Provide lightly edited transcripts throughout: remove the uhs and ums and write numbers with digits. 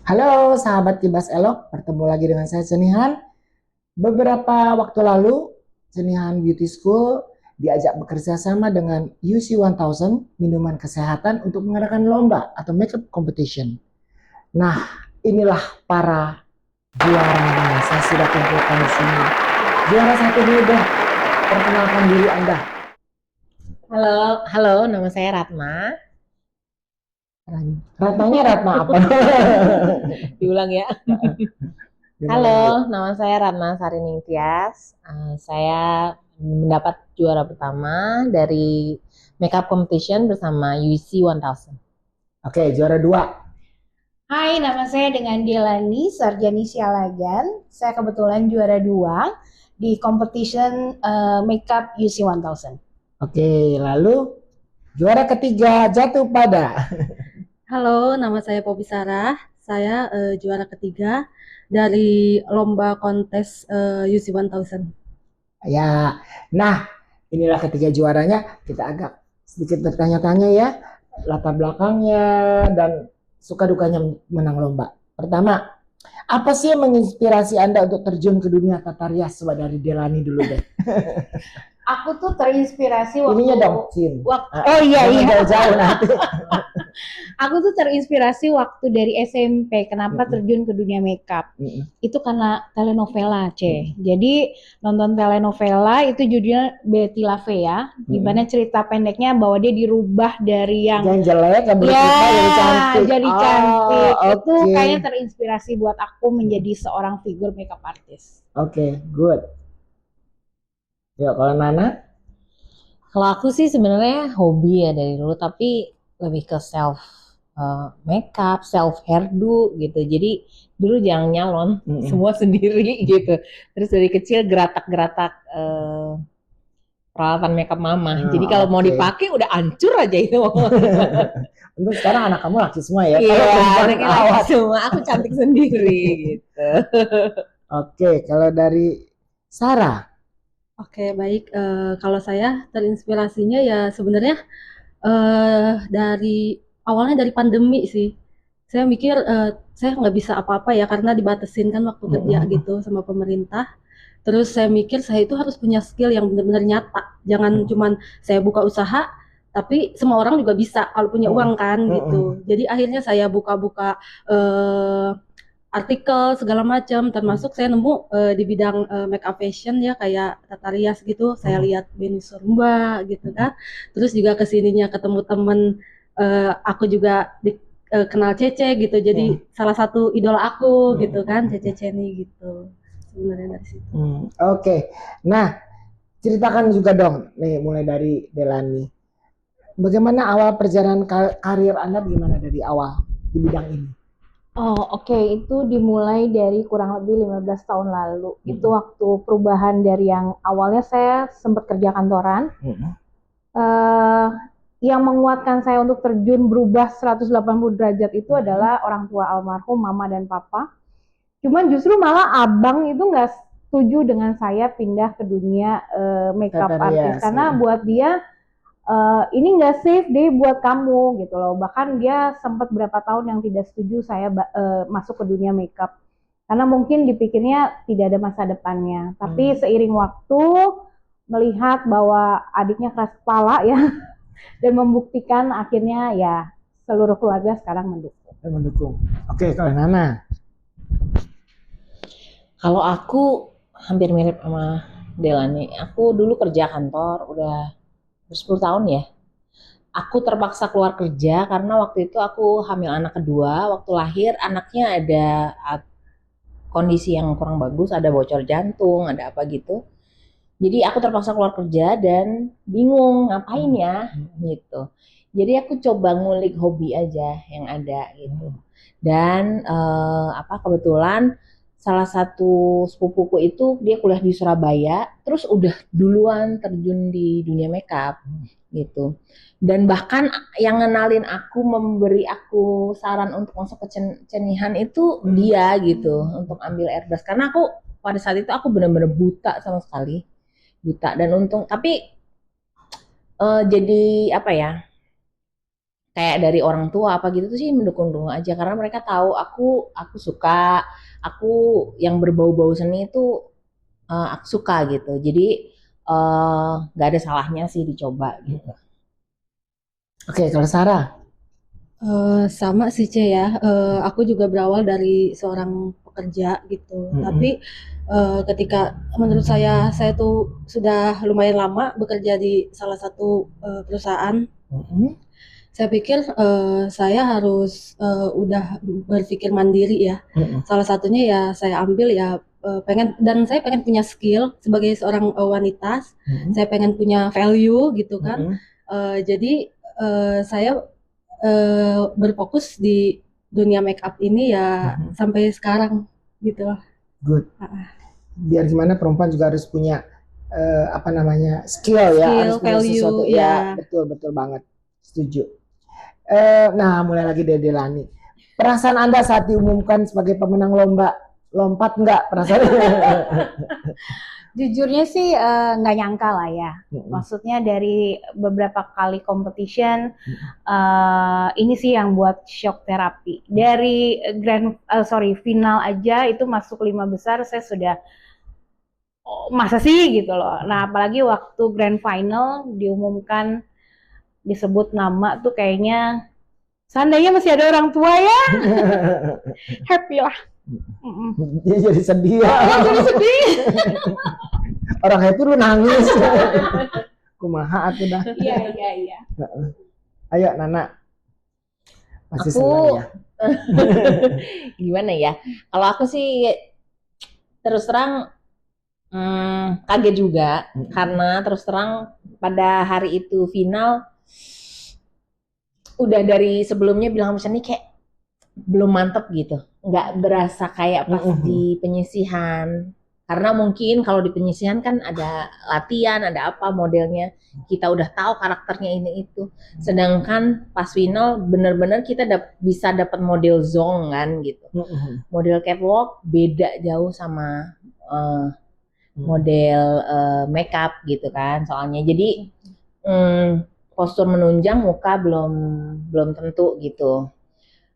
Halo sahabat Kibas Elok, bertemu lagi dengan saya Cenihan. Beberapa waktu lalu, Cenihan Beauty School diajak bekerja sama dengan UC 1000 Minuman Kesehatan untuk mengadakan lomba atau makeup competition. Nah, inilah para juaranya. Saya sudah kumpulkan di sini. Juara satu dulu deh, perkenalkan diri Anda. Halo, halo, nama saya Ratna. Ratnanya Ratna apa? Diulang ya. Gimana Bu? Halo, nama saya Ratna Sarining Tias. Saya mendapat juara pertama dari makeup competition bersama UC 1000. Oke, juara dua. Hai, nama saya dengan Delani Sarjani Sialagan. Saya kebetulan juara 2 di competition makeup UC 1000. Oke, lalu juara ketiga jatuh pada. Halo, nama saya Poppy Sarah. Saya juara ketiga dari lomba kontes UC 1000. Ya, nah inilah ketiga juaranya. Kita agak sedikit bertanya-tanya ya, latar belakangnya dan suka dukanya menang lomba. Pertama, apa sih yang menginspirasi Anda untuk terjun ke dunia tata rias? Coba dari Delani dulu deh. Aku tuh terinspirasi waktu Ininya dong, Cin. Oh iya Jangan iya. jauh-jauh nanti. Aku tuh terinspirasi waktu dari SMP. Kenapa Mm-mm. terjun ke dunia makeup? Mm-mm. Itu karena telenovela, C. Jadi nonton telenovela itu judulnya Betty La Fea, di mana cerita pendeknya bahwa dia dirubah dari yang Yang jelek, yang ya berfitnah jadi cantik. jadi Oh, cantik. Itu oke. kayaknya terinspirasi buat aku menjadi seorang figur makeup artist. Oke, good. Yuk, kalau Nana? Kalau aku sih sebenarnya hobi ya dari dulu, tapi lebih ke self makeup, self hairdo gitu. Jadi dulu jangan nyalon, Mm-mm. semua sendiri gitu. Terus dari kecil geratak-geratak peralatan makeup mama. Oh, Jadi kalau mau oke. dipakai udah hancur aja itu. Untuk sekarang anak kamu laki semua ya. Iya, Kalau perempuan anaknya awal. laki semua. Aku cantik sendiri gitu. Oke, kalau dari Sarah. Oke, baik. Kalau saya terinspirasinya ya sebenarnya dari awalnya dari pandemi sih. Saya mikir saya nggak bisa apa-apa ya karena dibatasin kan waktu kerja Mm-mm. gitu sama pemerintah. Terus saya mikir saya itu harus punya skill yang benar-benar nyata. Jangan cuman saya buka usaha, tapi semua orang juga bisa kalau punya uang kan gitu. Jadi akhirnya saya buka-buka artikel segala macam, termasuk saya nemu di bidang makeup fashion ya kayak tata rias gitu. Saya lihat Beni Surumba gitu kan. Terus juga kesininya ketemu temen aku juga kenal Cece gitu. Jadi salah satu idola aku gitu kan, Cece Ceni gitu. Sebenarnya dari situ. Oke. Nah, ceritakan juga dong, nih mulai dari Delani. Bagaimana awal perjalanan karir Anda bagaimana dari awal di bidang ini? Oh, oke. Itu dimulai dari kurang lebih 15 tahun lalu. Itu waktu perubahan dari yang awalnya saya sempat kerja kantoran. eh, yang menguatkan saya untuk terjun berubah 180 derajat itu adalah orang tua almarhum, mama dan papa. Cuman justru malah abang itu nggak setuju dengan saya pindah ke dunia makeup Tata artist. rias, Karena buat dia ini nggak safe deh buat kamu gitu loh. Bahkan dia sempat berapa tahun yang tidak setuju saya masuk ke dunia makeup. Karena mungkin dipikirnya tidak ada masa depannya. Tapi seiring waktu melihat bahwa adiknya keras kepala ya dan membuktikan akhirnya ya seluruh keluarga sekarang mendukung. Mendukung. Oke, kalau Nana. Kalau aku hampir mirip sama Delani. Aku dulu kerja kantor udah 10 tahun ya. Aku terpaksa keluar kerja karena waktu itu aku hamil anak kedua. Waktu lahir anaknya ada kondisi yang kurang bagus, ada bocor jantung, ada apa gitu. Jadi aku terpaksa keluar kerja dan bingung ngapain ya gitu. Jadi aku coba ngulik hobi aja yang ada gitu. Dan kebetulan salah satu sepupuku itu dia kuliah di Surabaya, terus udah duluan terjun di dunia makeup gitu. Dan bahkan yang ngenalin aku, memberi aku saran untuk masuk ke Cenihan itu dia gitu, untuk ambil airbrush. Karena aku pada saat itu aku benar-benar buta sama sekali, buta. Dan untung, tapi jadi apa ya? kayak dari orang tua apa gitu tuh sih mendukung-dukung aja karena mereka tahu aku suka, aku yang berbau-bau seni itu aku suka gitu. Jadi nggak ada salahnya sih dicoba gitu. Oke, kalau Sarah, Sama sih C ya. Aku juga berawal dari seorang pekerja gitu. Tapi ketika menurut saya tuh sudah lumayan lama bekerja di salah satu perusahaan. Saya pikir saya harus udah berpikir mandiri ya. Salah satunya ya saya ambil ya saya pengen punya skill sebagai seorang wanita. Saya pengen punya value gitu kan. Jadi saya berfokus di dunia make up ini ya sampai sekarang gitu loh. good. Biar gimana perempuan juga harus punya apa namanya skill ya, Skill, harus punya value, sesuatu ya. ya, betul banget, setuju. Nah, mulai lagi dari Delani. Perasaan Anda saat diumumkan sebagai pemenang lomba, lompat nggak perasaan? Jujurnya sih nggak nyangka lah ya. Maksudnya dari beberapa kali competition, ini sih yang buat shock terapi. Dari final aja itu masuk 5 besar, saya sudah masa sih gitu loh. Nah apalagi waktu grand final diumumkan disebut nama tuh kayaknya seandainya masih ada orang tua ya, happy lah. Dia jadi sedih. Jadi sedih. Orang happy lu nangis. Kumaha atuh dah. Iya. Ayo Nana. Masih Aku senang ya? gimana ya? Kalau aku sih terus terang kaget juga karena terus terang pada hari itu final udah dari sebelumnya bilang misalnya kayak belum mantep gitu, nggak berasa kayak pas di penyisihan. Karena mungkin kalau di penyisihan kan ada latihan, ada apa modelnya, kita udah tahu karakternya ini itu. Sedangkan pas final bener-bener kita bisa dapat model zong kan gitu. Model catwalk beda jauh sama model makeup gitu kan. Soalnya jadi postur menunjang muka belum tentu gitu.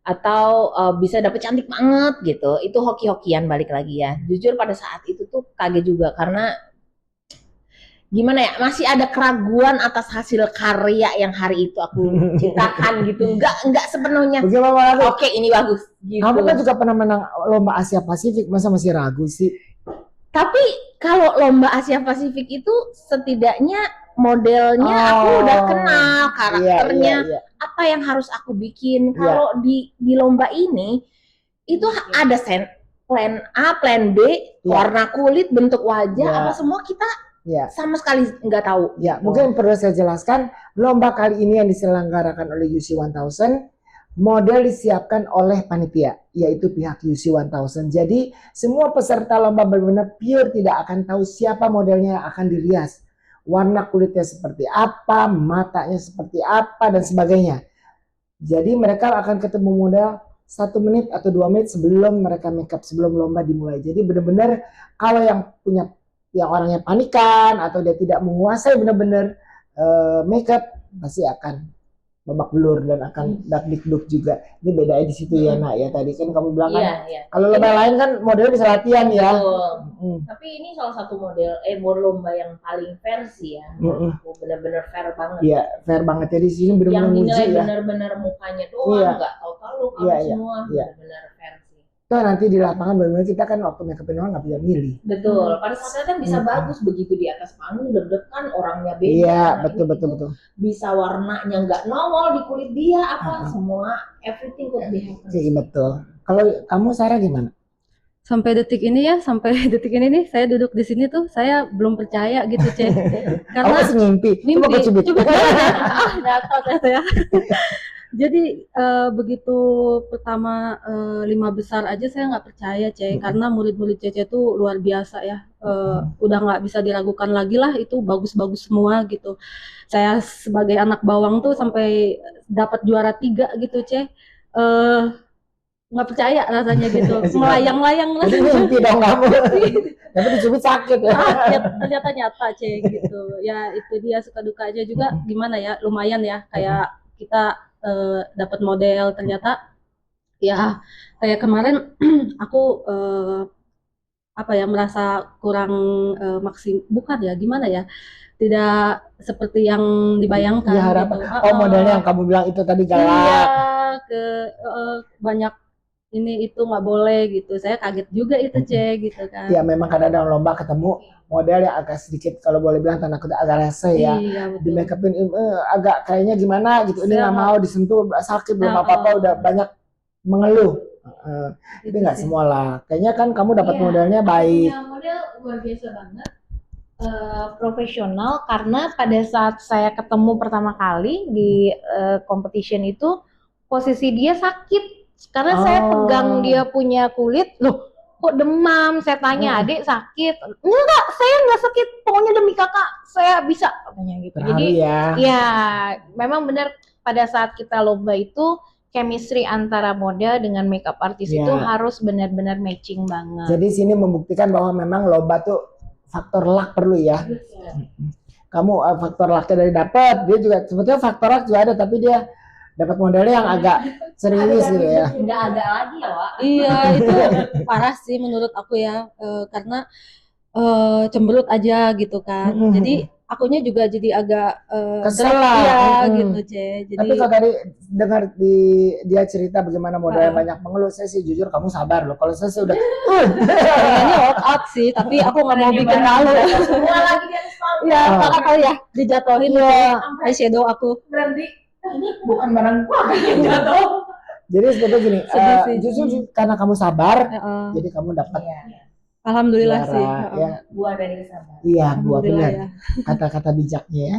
Atau bisa dapet cantik banget gitu, itu hoki-hokian balik lagi ya. Jujur pada saat itu tuh kaget juga karena gimana ya, masih ada keraguan atas hasil karya yang hari itu aku ciptakan gitu, nggak sepenuhnya. Bagaimana? Oke, ini bagus. Gitu. Kamu kan juga pernah menang lomba Asia Pasifik, masa masih ragu sih? Tapi kalau lomba Asia Pasifik itu setidaknya modelnya aku udah kenal karakternya. Iya. Apa yang harus aku bikin. Kalau di lomba ini itu ada plan A, plan B, warna kulit, bentuk wajah, apa semua kita sama sekali nggak tahu. Ya, mungkin perlu saya jelaskan, lomba kali ini yang diselenggarakan oleh UC 1000, model disiapkan oleh panitia, yaitu pihak UC 1000. Jadi semua peserta lomba benar-benar pure tidak akan tahu siapa modelnya yang akan dirias. Warna kulitnya seperti apa, matanya seperti apa, dan sebagainya. Jadi mereka akan ketemu model 1 menit atau 2 menit sebelum mereka makeup, sebelum lomba dimulai. Jadi benar-benar kalau yang orangnya panikan atau dia tidak menguasai benar-benar makeup, pasti akan babak belur dan akan dakdikduk juga. Ini bedanya di situ ya Nak ya. Tadi kan kamu bilang kan kalau lomba lain kan modelnya bisa latihan ya. Tapi ini salah satu model lomba yang paling fair sih ya. Aku benar-benar fair banget. Iya, fair banget. Jadi di sini benar-benar yang dinilai ya. benar-benar mukanya doang, nggak tahu semua benar-benar fair sih. Toh nanti di lapangan benar-benar kita kan waktu makeup doang nggak bisa milih. Betul. Pada saat kan bisa bagus begitu di atas panggung deg-degan orangnya beda. Iya, betul. Bisa warnanya nggak nongol di kulit dia apa semua everything could be happen. Iya betul. Kalau kamu Sarah gimana? Sampai detik ini nih saya duduk di sini tuh saya belum percaya gitu Cek. Kamu masih mimpi. Coba aku cubit. Nyata ya. Jadi begitu pertama 5 besar aja saya nggak percaya Cek, karena murid-murid Cece tuh luar biasa ya. Udah nggak bisa diragukan lagi lah, itu bagus-bagus semua gitu. Saya sebagai anak bawang tuh sampai dapat juara 3 gitu Cek. Nggak percaya rasanya gitu, melayang-layang lah. Mimpi dong kamu. Tapi dicubit sakit ya. Ternyata nyata Cek gitu. Ya itu dia suka dukanya juga gimana ya, lumayan ya kayak kita dapat model ternyata ya kayak kemarin aku apa ya merasa kurang bukan ya gimana ya tidak seperti yang dibayangkan Ya gitu. harapan. Oh, modelnya yang kamu bilang itu tadi Iya galak. ke banyak ini itu nggak boleh gitu. Saya kaget juga itu cek gitu kan. Ya memang kadang-kadang lomba ketemu model yang agak sedikit kalau boleh bilang tanda kutip agak rese ya. Iya Di betul. make upin agak kayaknya gimana gitu. Ini nggak mau disentuh, sakit belum apa-apa udah banyak mengeluh. Tapi nggak semua lah. Kayaknya kan kamu dapat Iya, modelnya baik. punya model luar biasa banget, profesional, karena pada saat saya ketemu pertama kali di competition itu posisi dia sakit karena saya pegang dia punya kulit, loh kok demam, saya tanya adik sakit, enggak saya nggak sakit, pokoknya demi kakak saya bisa katanya gitu. Terharu Jadi ya. ya memang benar pada saat kita lomba itu chemistry antara model dengan makeup artist Ya. itu harus benar-benar matching banget. Jadi sini membuktikan bahwa memang lomba tuh faktor luck perlu ya. Kamu faktor lucknya dari dapat, dia juga sebetulnya faktor luck juga ada, tapi dia dapat modelnya yang agak serius gitu ya. Nggak ada lagi ya, Wak. Iya itu parah sih menurut aku ya karena cemberut aja gitu kan. Jadi akunya juga jadi agak Kesel drop, lah. iya gitu cek. Jadi Tapi kalau tadi dengar dia cerita bagaimana modelnya banyak mengeluh, saya sih jujur kamu sabar loh. Kalau saya sih udah pengennya walk out sih, tapi aku nggak mau bikin malu. Semua lagi di atas panggung. Ya kakak kali ya dijatuhin eyeshadow aku. Berhenti. Ini bukan barang gua yang jatuh. jadi sebetulnya gini, Sedih sih. justru karena kamu sabar, Heeh. jadi kamu dapat Alhamdulillah juara, sih. ya. Buah dari kesabaran. Iya, buah Alhamdulillah benar. ya. Kata-kata bijaknya ya.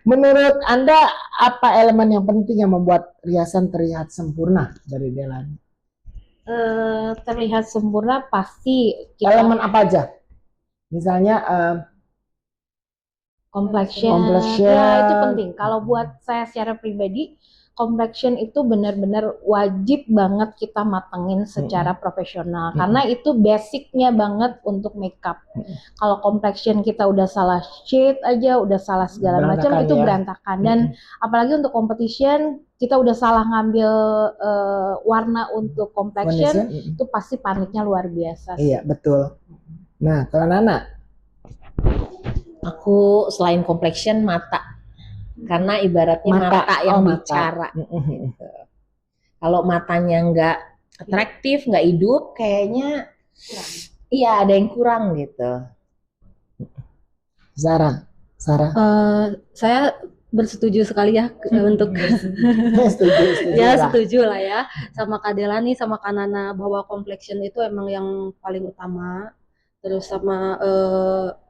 Menurut Anda apa elemen yang penting yang membuat riasan terlihat sempurna dari Delani? Terlihat sempurna pasti kita Elemen apa aja? Misalnya complexion. Complexion. Ya itu penting. Kalau buat saya secara pribadi, complexion itu benar-benar wajib banget kita matengin secara profesional karena itu basicnya banget untuk makeup. Kalau complexion kita udah salah shade aja, udah salah segala macam, Berantakan itu ya. berantakan. Dan apalagi untuk competition kita udah salah ngambil warna untuk complexion, foundation? itu pasti paniknya luar biasa. Iya, betul. Nah, kalau Nana, Aku selain complexion mata, karena ibaratnya mata yang mata. bicara. Gitu. Kalau matanya nggak atraktif, nggak hidup, kayaknya iya ada yang kurang gitu. Sarah. Saya bersetuju sekali ya untuk setuju ya lah. setuju lah ya sama Kak Delani sama Kak Nana bahwa complexion itu emang yang paling utama. Terus sama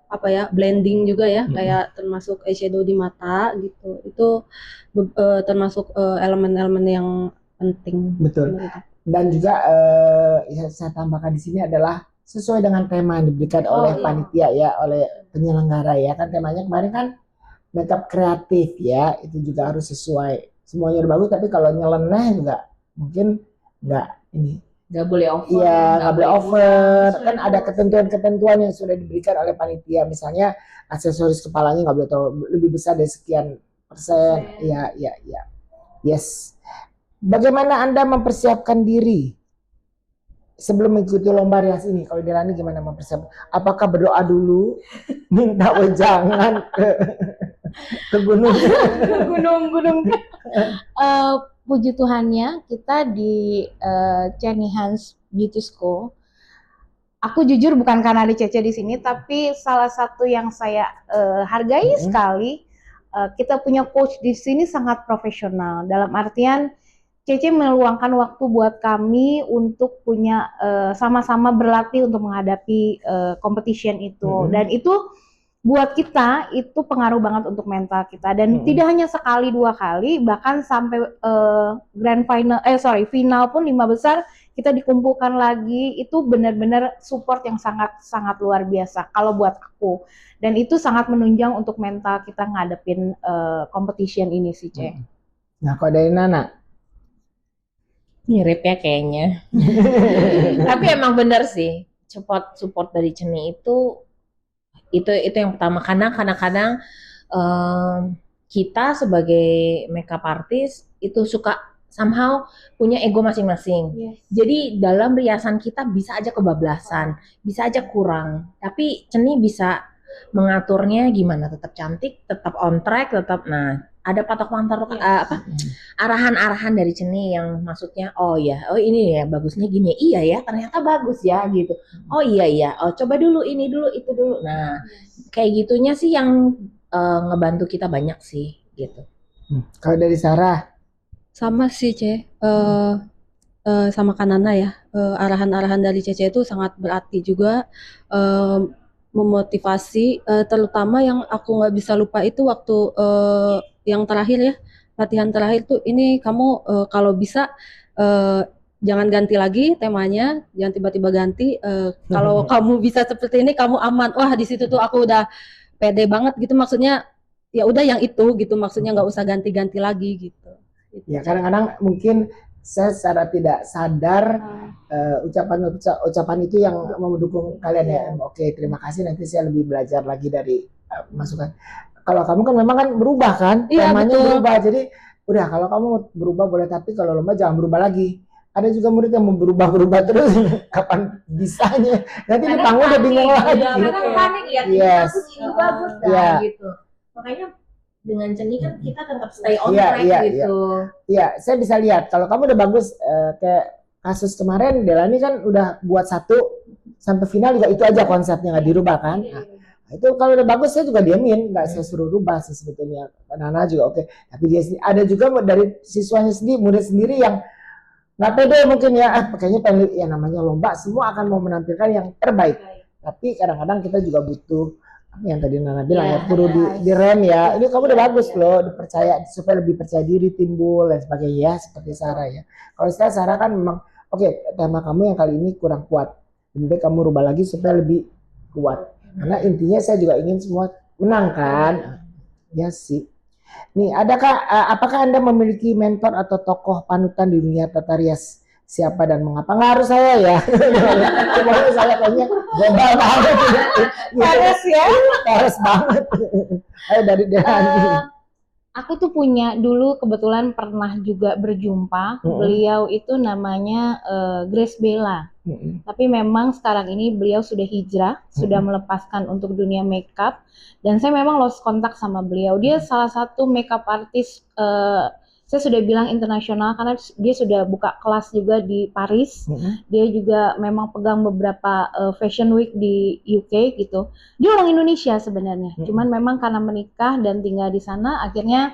apa ya blending juga ya kayak termasuk eyeshadow di mata gitu. Itu termasuk elemen-elemen yang penting. Betul. Dan juga yang saya tambahkan di sini adalah sesuai dengan tema yang diberikan oleh panitia ya, oleh penyelenggara ya. Kan temanya kemarin kan makeup kreatif ya, itu juga harus sesuai. Semuanya udah bagus, tapi kalau nyeleneh juga mungkin nggak ini. Nggak boleh over. Iya, nggak boleh over. Kan ada ketentuan-ketentuan yang sudah diberikan oleh panitia. Misalnya aksesoris kepalanya nggak boleh terlalu lebih besar dari sekian persen. Iya. Yes. Bagaimana Anda mempersiapkan diri sebelum mengikuti lomba rias ini? Kalau Delani gimana mempersiapkan? Apakah berdoa dulu, minta wejangan ke gunung? Gunung-gunung. Puji Tuhannya kita di Jenny Hans Beauty School. Aku jujur bukan karena ada Cece di sini, tapi salah satu yang saya hargai sekali, kita punya coach di sini sangat profesional. Dalam artian Cece meluangkan waktu buat kami untuk punya sama-sama berlatih untuk menghadapi competition itu. Dan itu buat kita itu pengaruh banget untuk mental kita, dan tidak hanya sekali dua kali, bahkan sampai final pun 5 besar kita dikumpulkan lagi. Itu benar-benar support yang sangat luar biasa kalau buat aku, dan itu sangat menunjang untuk mental kita ngadepin competition ini sih Ce. Nah, kalau dari Nana Mirip ya kayaknya. Tapi emang bener sih, support dari Ceni itu yang pertama. Karena kadang-kadang kita sebagai makeup artist itu suka somehow punya ego masing-masing. Yes. Jadi dalam riasan kita bisa aja kebablasan, bisa aja kurang. Tapi Ceni bisa mengaturnya gimana, tetap cantik, tetap on track, tetap ada patok-patok arahan-arahan dari Ceni yang maksudnya oh ini ya bagusnya gini, iya ya ternyata bagus ya gitu. Oh iya oh coba dulu ini dulu itu dulu. Nah kayak gitunya sih yang ngebantu kita banyak sih gitu. Kalau dari Sarah, Sama sih, sama Kanana ya. Arahan-arahan dari Cece itu sangat berarti juga, eh, memotivasi, terutama yang aku nggak bisa lupa itu waktu yang terakhir ya, latihan terakhir tuh ini kamu kalau bisa eh, jangan ganti lagi temanya, jangan tiba-tiba ganti. Kalau kamu bisa seperti ini kamu aman. Wah di situ tuh aku udah pede banget gitu, maksudnya ya udah yang itu gitu, maksudnya nggak usah ganti-ganti lagi gitu. ya kadang-kadang mungkin saya secara tidak sadar ucapan itu yang mendukung kalian ya. Oke, terima kasih, nanti saya lebih belajar lagi dari masukan. Kalau kamu kan memang kan berubah kan, Iya, temanya betul. berubah. Jadi udah kalau kamu berubah boleh, tapi kalau lomba jangan berubah lagi. Ada juga murid yang mau berubah terus, kapan bisanya? Nanti di panggung udah bingung lagi. Kadang panik lihat ini Yes. bagus, ini bagus Iya. gitu. Makanya dengan Ceni kan kita tetap stay on Iya, track iya, gitu. Iya, saya bisa lihat kalau kamu udah bagus, kayak kasus kemarin Delani kan udah buat 1 sampai final juga itu aja konsepnya, nggak dirubah kan. Nah, itu kalau udah bagus saya juga diamin, nggak saya suruh rubah sih sebetulnya. Nana juga oke. Tapi dia ada juga dari siswanya sendiri, murid sendiri yang nggak pede mungkin ya, kayaknya pengen ya namanya lomba semua akan mau menampilkan yang terbaik. Tapi kadang-kadang kita juga butuh yang tadi Nana bilang ya, perlu di rem ya. Ini kamu udah bagus loh, dipercaya supaya lebih percaya diri timbul dan sebagainya ya, seperti Sarah ya. Kalau Sarah kan memang oke, tema kamu yang kali ini kurang kuat. Lebih baik kamu rubah lagi supaya lebih kuat. Karena intinya saya juga ingin semua menang kan. Ya sih. Nih, apakah Anda memiliki mentor atau tokoh panutan di dunia tata rias? Siapa dan mengapa? Nggak harus saya ya. Semuanya saya kayaknya global banget. Harus ya. Harus banget. Ayo dari Delani. Aku tuh punya dulu kebetulan pernah juga berjumpa. Beliau itu namanya Grace Bella. Tapi memang sekarang ini beliau sudah hijrah, sudah melepaskan untuk dunia makeup, dan saya memang lost kontak sama beliau. Dia salah satu makeup artist, saya sudah bilang internasional karena dia sudah buka kelas juga di Paris. Dia juga memang pegang beberapa fashion week di UK gitu. Dia orang Indonesia sebenarnya, cuman memang karena menikah dan tinggal di sana, akhirnya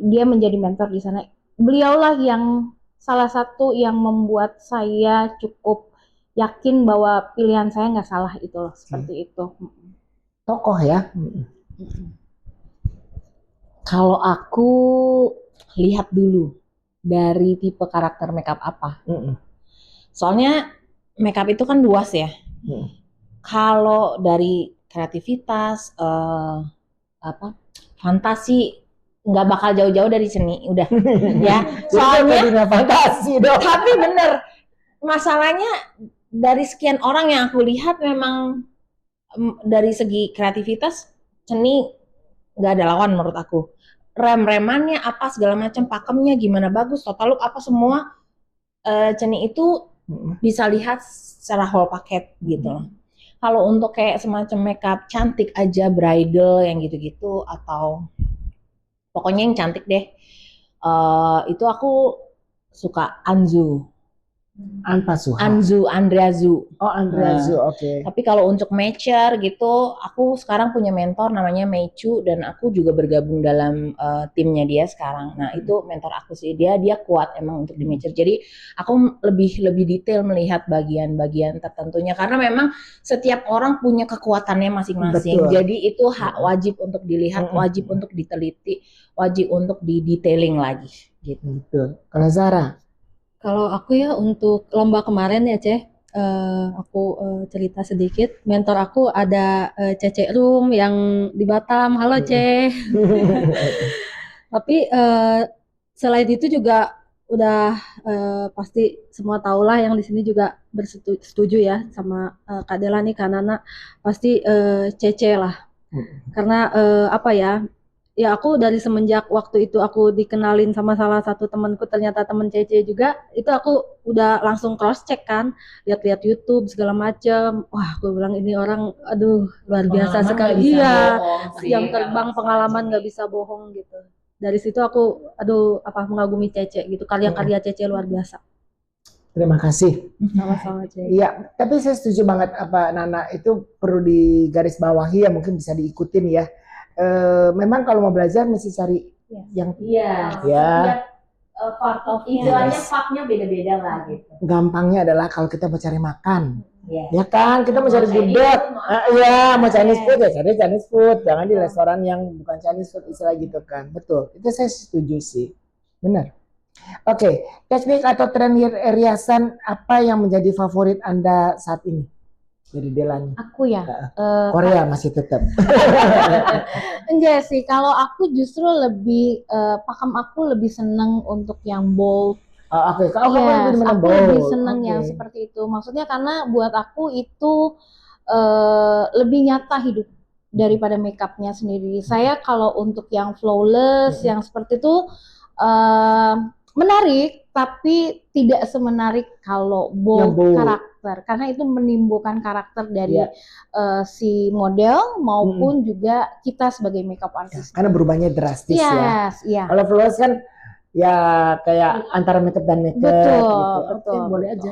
dia menjadi mentor di sana. Beliaulah yang salah satu yang membuat saya cukup yakin bahwa pilihan saya nggak salah itu loh, seperti itu. Tokoh ya. Kalau aku lihat dulu dari tipe karakter makeup apa. Soalnya makeup itu kan luas ya. Kalau dari kreativitas, fantasi nggak bakal jauh-jauh dari Ceni, udah ya. Soalnya fantasi dong. tapi bener, masalahnya dari sekian orang yang aku lihat memang dari segi kreativitas Ceni nggak ada lawan menurut aku. Rem-remannya apa segala macam, pakemnya gimana bagus, total look apa semua, Ceni itu bisa lihat secara whole paket gitu loh. Kalau untuk kayak semacam makeup cantik aja, bridal yang gitu-gitu, atau pokoknya yang cantik deh, itu aku suka Anzu. Andrea Zhu. Oh, Andrea Zhu, oke. Tapi kalau untuk matcher gitu, aku sekarang punya mentor namanya Meichu, dan aku juga bergabung dalam timnya dia sekarang. Nah, itu mentor aku sih. Dia kuat emang untuk di matcher. Jadi aku lebih detail melihat bagian-bagian tertentunya karena memang setiap orang punya kekuatannya masing-masing. Betul. Jadi itu wajib untuk dilihat, wajib untuk diteliti, wajib untuk di-detailing lagi gitu. Betul. Kalau Zara? Kalau aku ya untuk lomba kemarin ya aku cerita sedikit. Mentor aku ada Cece Rum yang di Batam. Halo Ce. Tapi selain itu juga udah pasti semua tahulah yang di sini juga setuju ya sama Kak Dela nih, Kak Nana, pasti Cece lah. Karena apa ya, ya aku dari semenjak waktu itu aku dikenalin sama salah satu temanku, ternyata temen Cece juga, itu aku udah langsung cross check kan, lihat-lihat YouTube segala macem. Wah, aku bilang ini orang, aduh luar biasa Pengalaman sekali. nggak bisa Iya, bohong sih, yang kalau terbang soal pengalaman Cece. nggak bisa bohong gitu. Dari situ aku, aduh apa mengagumi Cece gitu, karya-karya Cece luar biasa. Terima kasih. Sama-sama Cece. Iya, tapi saya setuju banget apa Nana itu perlu digarisbawahi ya, mungkin bisa diikutin ya. Memang kalau mau belajar mesti cari yang Iya. ya Part of istilahnya partnya beda-beda lah gitu. gampangnya adalah kalau kita mau cari makan. Iya. Ya kan, kita mau cari Chinese gudeg. food, mau Iya, mau Chinese food ya cari Chinese food. Jangan di Betul. restoran yang bukan Chinese food istilah gitu kan. Betul, itu saya setuju sih. Benar. Oke, teknik atau tren riasan apa yang menjadi favorit Anda saat ini? Dari Delani. Aku ya, Korea masih tetap. enggak sih. Kalau aku justru lebih pakem aku lebih seneng untuk yang bold. Oke, kalau kamu Yes, lebih mana aku lebih bold? seneng Oke. yang seperti itu. Maksudnya karena buat aku itu lebih nyata hidup daripada makeupnya sendiri. Saya kalau untuk yang flawless, yang seperti itu menarik, tapi tidak semenarik kalau Yang bold bold. karakter. Karena itu menimbulkan karakter dari Iya. si model maupun juga kita sebagai makeup artist. Karena berubahnya drastis ya. Yes, iya. Kalau flawless kan ya kayak antara makeup dan makeup Betul, gitu. betul, Oke, boleh betul. aja.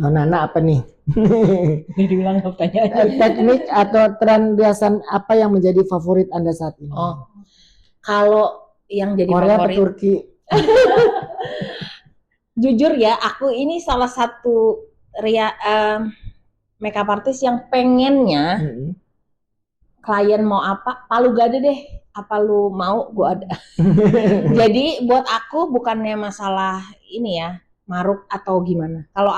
Oh, Nana apa nih? Ini dibilang pertanyaan. Teknik atau tren riasan apa yang menjadi favorit Anda saat ini? Oh, kalau yang jadi Korea atau favorit, Turki? jujur ya, aku ini salah satu makeup artist yang pengennya Mm-mm. klien mau apa, palu gak ada deh. Apa lu mau, gua ada. Jadi buat aku bukannya masalah ini ya, maruk atau gimana. Kalau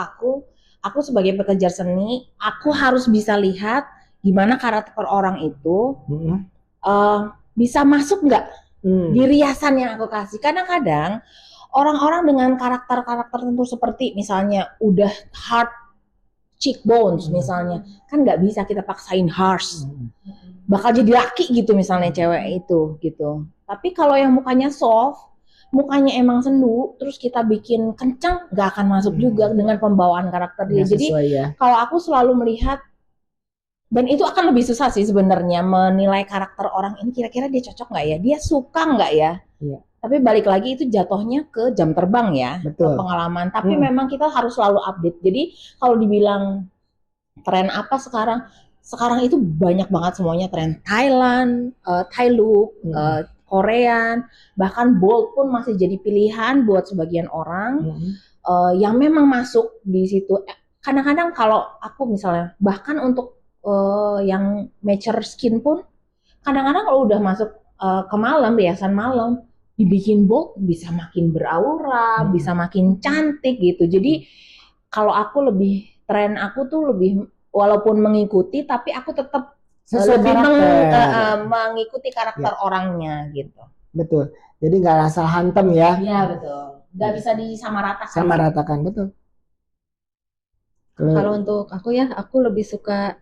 aku sebagai pekerja seni, aku harus bisa lihat gimana karakter orang itu Mm-mm. bisa masuk nggak Hmm. di riasan yang aku kasih. Kadang-kadang orang-orang dengan karakter-karakter tertentu seperti misalnya udah hard cheekbones misalnya, kan nggak bisa kita paksain harsh. Bakal jadi laki gitu misalnya cewek itu gitu. Tapi kalau yang mukanya soft, mukanya emang sendu, terus kita bikin kencang, nggak akan masuk juga dengan pembawaan karakter dia. Nggak Jadi sesuai ya. kalau aku selalu melihat, dan itu akan lebih susah sih sebenarnya menilai karakter orang ini kira-kira dia cocok nggak ya, dia suka nggak ya. Iya. Tapi balik lagi itu jatuhnya ke jam terbang ya, ke Betul. pengalaman. Tapi memang kita harus selalu update. Jadi kalau dibilang tren apa sekarang itu banyak banget semuanya tren Thailand, Thai look, Korean, bahkan bold pun masih jadi pilihan buat sebagian orang yang memang masuk di situ. Kadang-kadang kalau aku misalnya bahkan untuk yang mature skin pun kadang-kadang kalau udah masuk ke malam, riasan malam dibikin bold bisa makin beraura, bisa makin cantik gitu. Jadi kalau aku lebih tren aku tuh lebih walaupun mengikuti tapi aku tetap Sesuai lebih karakter. mengikuti karakter orangnya gitu. Betul. Jadi nggak asal hantem ya. Iya betul. Nggak bisa disamaratakan. Sama ratakan, betul. Kalau untuk aku ya, aku lebih suka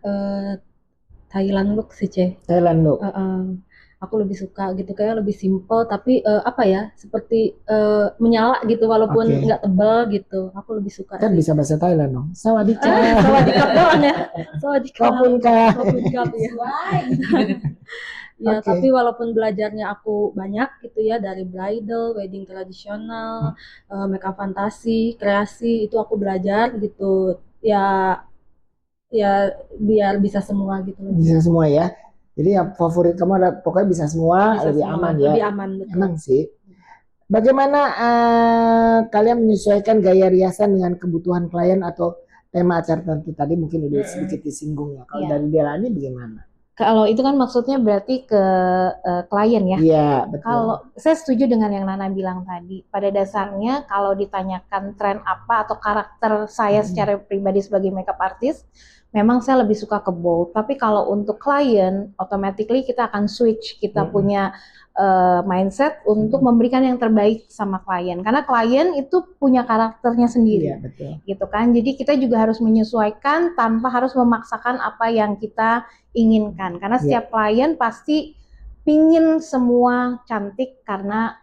Thailand look sih, Ce. Thailand look. Aku lebih suka gitu, kayak lebih simple tapi apa ya, seperti menyala gitu walaupun Oke. nggak tebal gitu. Aku lebih suka Kan sih. bisa bahasa Thailand dong. Sawadika. Sawadikap doang ya. Sawadikap. Kopunka. Kopunka ya. Ya, Oke. tapi walaupun belajarnya aku banyak gitu ya, dari bridal, wedding tradisional, makeup fantasi, kreasi, itu aku belajar gitu. Ya biar bisa semua gitu. Bisa semua ya. Jadi yang favorit kamu ada pokoknya bisa semua, Bisa lebih semua, aman ya. lebih aman betul. Emang sih. Bagaimana kalian menyesuaikan gaya riasan dengan kebutuhan klien atau tema acara tertentu? Tadi mungkin udah sedikit disinggung ya. Kalau Iya. dari Delani bagaimana? Kalau itu kan maksudnya berarti ke klien ya. Iya, betul. Kalau saya setuju dengan yang Nana bilang tadi, pada dasarnya kalau ditanyakan tren apa atau karakter saya secara pribadi sebagai makeup artist, memang saya lebih suka ke bold. Tapi kalau untuk klien, automatically kita akan switch, kita punya mindset untuk memberikan yang terbaik sama klien. Karena klien itu punya karakternya sendiri. Iya, betul. Gitu kan. Jadi kita juga harus menyesuaikan tanpa harus memaksakan apa yang kita inginkan. Karena Iya. setiap klien pasti pingin semua cantik karena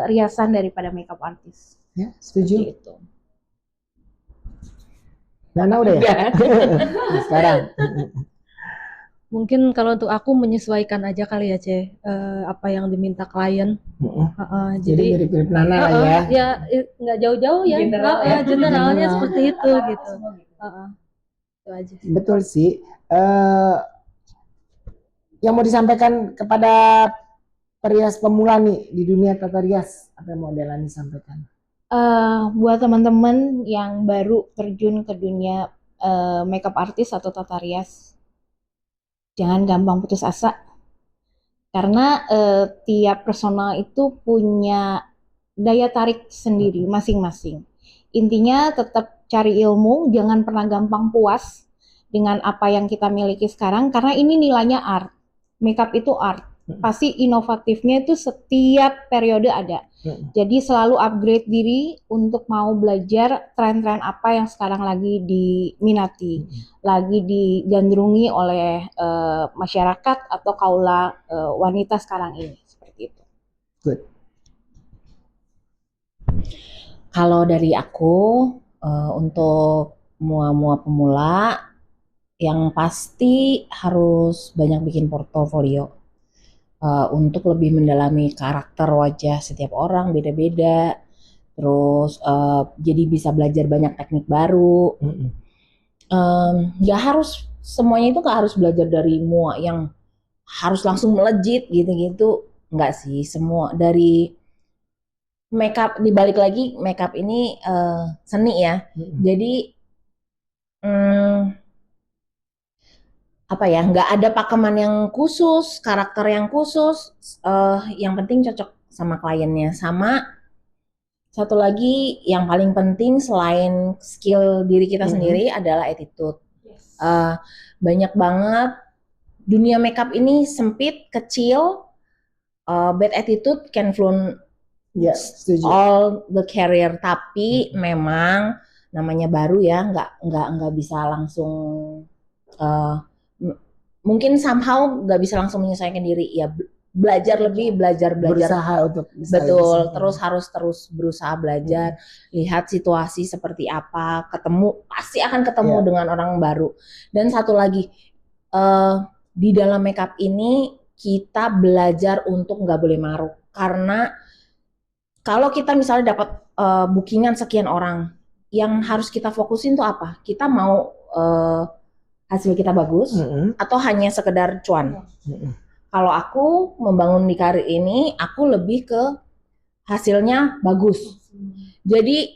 riasan daripada makeup artist. Ya, setuju. Gitu. Nana udah ya? Sekarang. Mungkin kalau untuk aku menyesuaikan aja kali ya, apa yang diminta klien. Jadi Jadi mirip-mirip Nana lah ya. ya nggak jauh-jauh ya, General ya. generalnya General. seperti itu gitu. Itu aja sih. Betul sih. Yang mau disampaikan kepada perias pemula nih di dunia tata rias, apa yang mau Delani sampaikan? Buat teman-teman yang baru terjun ke dunia makeup artist atau tata rias, jangan gampang putus asa. Karena tiap personal itu punya daya tarik sendiri masing-masing. Intinya tetap cari ilmu, jangan pernah gampang puas dengan apa yang kita miliki sekarang, karena ini nilainya art. Makeup itu art. Pasti inovatifnya itu setiap periode ada. Jadi selalu upgrade diri untuk mau belajar tren-tren apa yang sekarang lagi diminati, lagi digandrungi oleh masyarakat atau kaula wanita sekarang ini. Seperti itu. Good. Kalau dari aku untuk mua-mua pemula yang pasti harus banyak bikin portofolio untuk lebih mendalami karakter wajah setiap orang beda-beda. Terus jadi bisa belajar banyak teknik baru. Nggak harus semuanya itu nggak harus belajar dari mua yang harus langsung melejit gitu-gitu. Nggak sih, semua dari makeup, dibalik lagi makeup ini seni ya. Jadi apa ya, nggak ada pakeman yang khusus, karakter yang khusus, yang penting cocok sama kliennya. Sama satu lagi yang paling penting selain skill diri kita sendiri adalah attitude. Banyak banget dunia makeup ini sempit, kecil, bad attitude can flown setuju. all the career. Tapi memang namanya baru ya, nggak bisa langsung mungkin somehow nggak bisa langsung menyesuaikan diri ya, belajar Berusaha untuk bisa betul, lebih terus harus terus berusaha belajar, lihat situasi seperti apa, pasti akan ketemu dengan orang baru. Dan satu lagi di dalam makeup ini kita belajar untuk nggak boleh maruk, karena kalau kita misalnya dapat bookingan sekian orang, yang harus kita fokusin tuh apa? Kita mau hasil kita bagus atau hanya sekedar cuan. Kalau aku membangun di karir ini, aku lebih ke hasilnya bagus. Jadi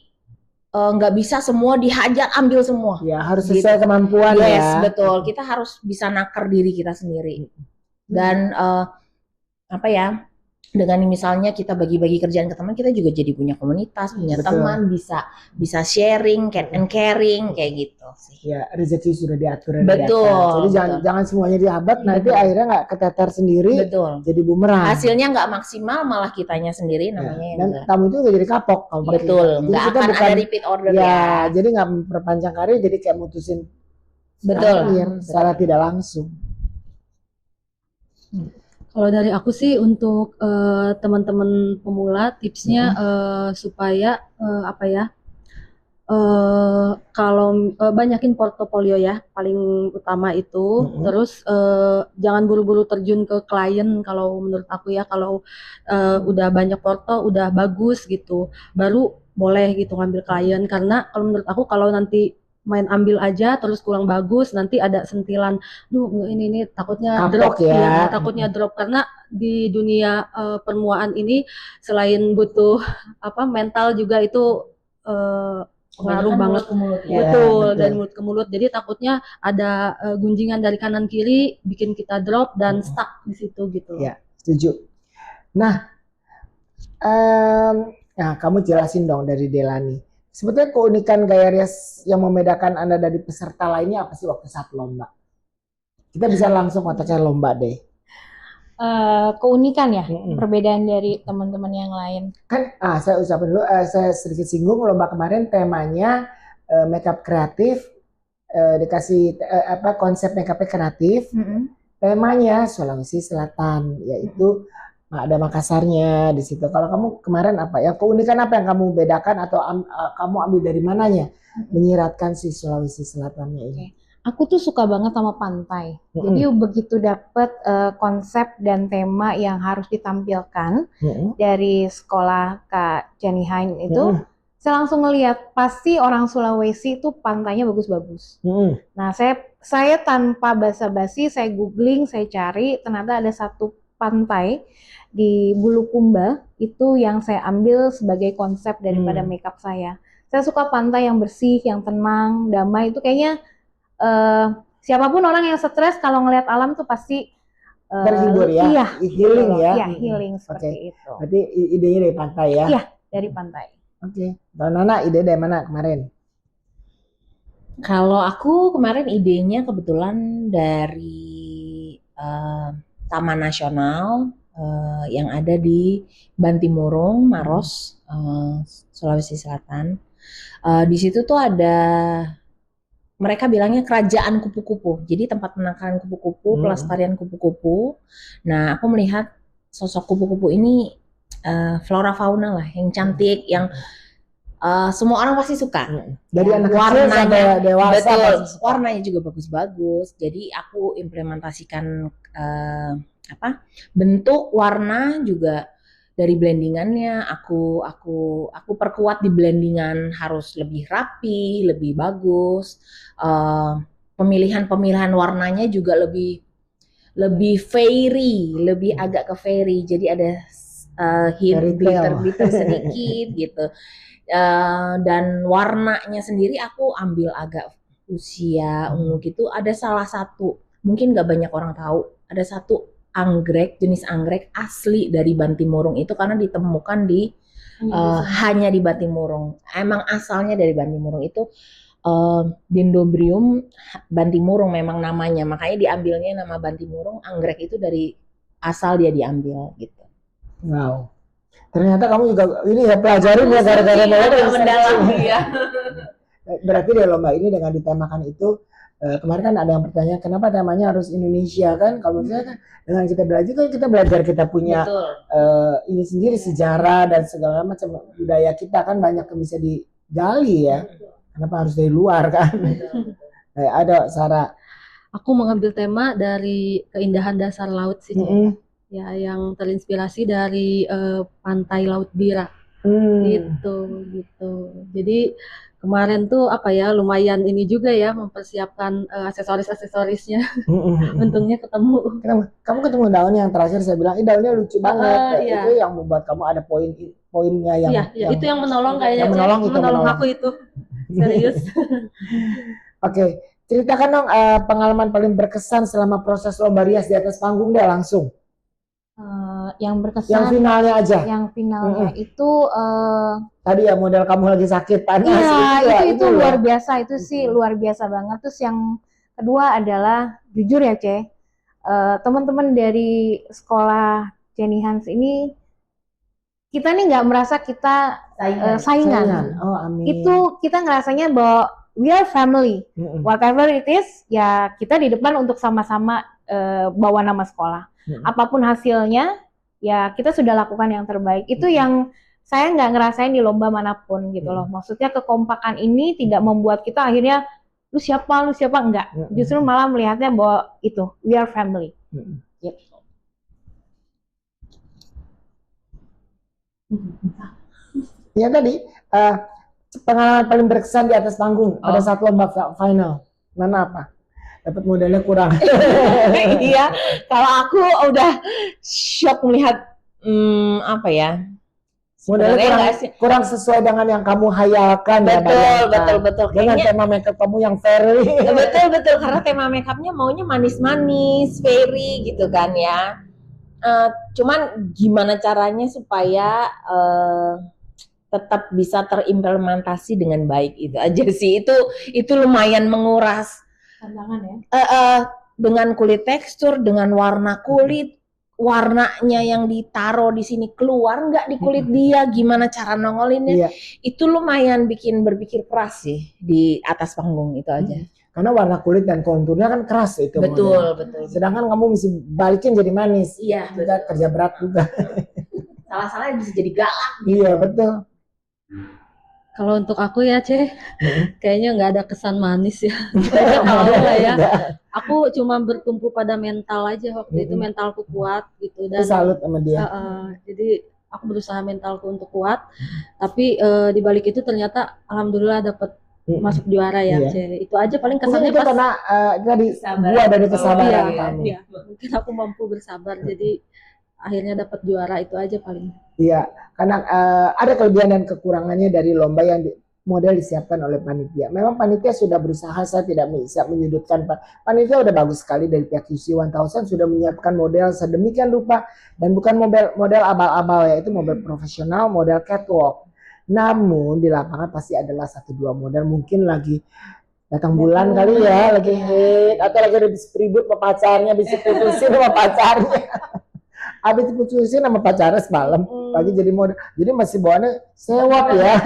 nggak bisa semua dihajar ambil semua. Ya, harus sesuai kemampuan Yes, ya. betul. Kita harus bisa naker diri kita sendiri. Dan apa ya? Dengan misalnya kita bagi-bagi kerjaan ke teman, kita juga jadi punya komunitas, punya teman, bisa sharing, care and caring kayak gitu sih. Ya, rezeki sudah diatur. Betul. Jadi jangan semuanya dihabat, nanti akhirnya nggak keteter sendiri. Betul. Jadi bumerang. Hasilnya nggak maksimal, malah kitanya sendiri namanya yang Dan enggak. kamu itu nggak jadi kapok. Betul. Jadi Nggak kita akan bukan ada repeat order ya. ya. Jadi nggak memperpanjang karir, jadi kayak mutusin Betul. karir secara tidak langsung. Kalau dari aku sih untuk teman-teman pemula tipsnya supaya apa ya, kalau banyakin portofolio ya, paling utama itu. Terus jangan buru-buru terjun ke klien. Kalau menurut aku ya, kalau udah banyak porto, udah bagus gitu, baru boleh gitu ngambil klien. Karena kalau menurut aku, kalau nanti main ambil aja terus kurang bagus, nanti ada sentilan, duh ini takutnya Kapok drop ya. takutnya drop. Karena di dunia permuaan ini selain butuh apa mental juga itu pengaruh banget. Ya, Betul, betul. dari mulut ke mulut. Jadi takutnya ada gunjingan dari kanan kiri bikin kita drop dan stuck di situ gitu. Ya, setuju. Nah, kamu jelasin dong dari Delani. Sebetulnya keunikan gaya rias yang membedakan Anda dari peserta lainnya apa sih waktu saat lomba? Kita bisa langsung kontaknya lomba deh. Keunikan ya, perbedaan dari teman-teman yang lain. Kan, saya ucapin dulu, saya sedikit singgung lomba kemarin temanya makeup kreatif dikasih konsep makeup kreatif. Temanya Sulawesi Selatan, yaitu ada Makassarnya di situ. Kalau kamu kemarin apa ya, keunikan apa yang kamu bedakan atau kamu ambil dari mananya menyiratkan si Sulawesi Selatannya ini? Aku tuh suka banget sama pantai. Jadi begitu dapet konsep dan tema yang harus ditampilkan dari sekolah Kak Jenny Hein itu, saya langsung ngelihat pasti orang Sulawesi itu pantainya bagus-bagus. Nah, saya tanpa basa-basi, saya googling, saya cari, ternyata ada satu pantai di Bulukumba itu yang saya ambil sebagai konsep daripada makeup saya. Saya suka pantai yang bersih, yang tenang, damai. Itu kayaknya siapapun orang yang stres kalau ngelihat alam tuh pasti terhibur ya, iya, healing ya. Iya, healing seperti itu. Berarti idenya dari pantai ya? Iya, dari pantai. Oke. Kalau Nana ide dari mana kemarin? Kalau aku kemarin idenya kebetulan dari Taman Nasional yang ada di Bantimurung, Maros, Sulawesi Selatan. Di situ tuh ada, mereka bilangnya kerajaan kupu-kupu. Jadi tempat penangkaran kupu-kupu, pelestarian kupu-kupu. Nah, aku melihat sosok kupu-kupu ini flora fauna lah yang cantik, yang semua orang pasti suka. Dari anak kecil sampai dewasa. Betul, warnanya juga bagus-bagus. Jadi aku implementasikan bentuk, warna juga dari blendingannya. Aku perkuat di blendingan, harus lebih rapi, lebih bagus. Pemilihan warnanya juga lebih fairy, lebih agak ke fairy. Jadi ada hint glitter sedikit gitu. Dan warnanya sendiri aku ambil agak fuchsia, ungu gitu. Ada salah satu, mungkin gak banyak orang tahu, ada satu jenis anggrek asli dari Bantimurung itu karena ditemukan di hanya di Bantimurung. Emang asalnya dari Bantimurung itu Dendrobium Bantimurung memang namanya, makanya diambilnya nama Bantimurung. Anggrek itu dari asal dia diambil gitu. Wow. Ternyata kamu juga ini ya pelajarin ya gara-gara mendalam ya. Berarti di lomba ini dengan ditemakan itu, kemarin kan ada yang bertanya kenapa temanya harus Indonesia kan? Kalau saya kan dengan kita belajar kita punya ini sendiri sejarah dan segala macam budaya kita kan banyak yang bisa digali ya. Kenapa harus dari luar kan? Ada Sarah. Aku mengambil tema dari keindahan dasar laut sih. Ya, yang terinspirasi dari pantai Laut Bira, gitu. Jadi kemarin tuh apa ya, lumayan ini juga ya mempersiapkan aksesorisnya. Untungnya ketemu. Kamu ketemu daun yang terakhir saya bilang, daunnya lucu banget. Iya. Itu yang membuat kamu ada poinnya yang. Iya, itu yang menolong kayaknya. Yang menolong aku itu. Serius. Oke, ceritakan dong pengalaman paling berkesan selama proses lomba rias di atas panggung deh langsung. Yang berkesan, yang finalnya aja. Yang finalnya itu tadi ya model kamu lagi sakit panas. Iya, itu luar biasa, itu sih luar biasa banget. Terus yang kedua adalah jujur ya teman-teman dari sekolah Jenny Hans ini, kita nih nggak merasa kita saingan. Oh, amin. Itu kita ngerasanya bahwa we are family. Whatever it is, ya kita di depan untuk sama-sama bawa nama sekolah. Apapun hasilnya, ya kita sudah lakukan yang terbaik. Itu yang saya nggak ngerasain di lomba manapun gitu loh. Maksudnya kekompakan ini tidak membuat kita akhirnya lu siapa enggak. Justru malah melihatnya bahwa itu we are family. Gitu. Ya tadi pengalaman paling berkesan di atas panggung pada saat lomba final. Mana apa? Dapat modalnya kurang. Iya, kalau aku udah shock melihat apa ya? Modalnya kurang sesuai dengan yang kamu hayalkan. Betul. Dengan tema makeup kamu yang fairy. Betul, karena tema makeupnya maunya manis-manis, fairy gitu kan ya. Cuman gimana caranya supaya tetap bisa terimplementasi dengan baik, itu aja sih. Itu lumayan menguras tantangan ya. Dengan kulit tekstur, dengan warna kulit, warnanya yang ditaruh di sini keluar nggak di kulit dia, gimana cara nongolinnya. Itu lumayan bikin berpikir keras sih di atas panggung, itu aja. Karena warna kulit dan konturnya kan keras itu model. Betul. Sedangkan kamu mesti balikin jadi manis. Iya, Juga kerja berat juga. Salah-salah bisa jadi galak. Iya, betul. Kalau untuk aku ya, Ceh, kayaknya nggak ada kesan manis ya. Nggak Tahu ada, lah ya. nggak. Aku cuma bertumpu pada mental aja waktu itu, Mm-mm. mentalku kuat gitu. Aku Dan salut sama dia. jadi aku berusaha mentalku untuk kuat. Tapi di balik itu ternyata alhamdulillah dapat Mm-mm. masuk juara ya, Iya. Ceh. Itu aja paling Mungkin kesannya itu pas. karena tadi Kesabaran. gua dari Oh, kesabaran iya. kamu. Iya, mungkin aku mampu bersabar. Jadi akhirnya dapat juara itu aja paling. Iya, karena ada kelebihan dan kekurangannya dari lomba yang model disiapkan oleh panitia. Memang panitia sudah berusaha, saya tidak bisa menyudutkan panitia udah bagus sekali dari pihak UC 1000 sudah menyiapkan model sedemikian rupa dan bukan model abal-abal ya, itu model profesional, model catwalk. Namun di lapangan pasti adalah 1-2 model mungkin lagi datang bulan kali ya, lagi hit atau lagi ada ribut sama pacarnya, bisa putusin sama pacarnya. Habis diputusin sama pacarnya semalam lagi jadi model, jadi masih bawaannya sewap ya.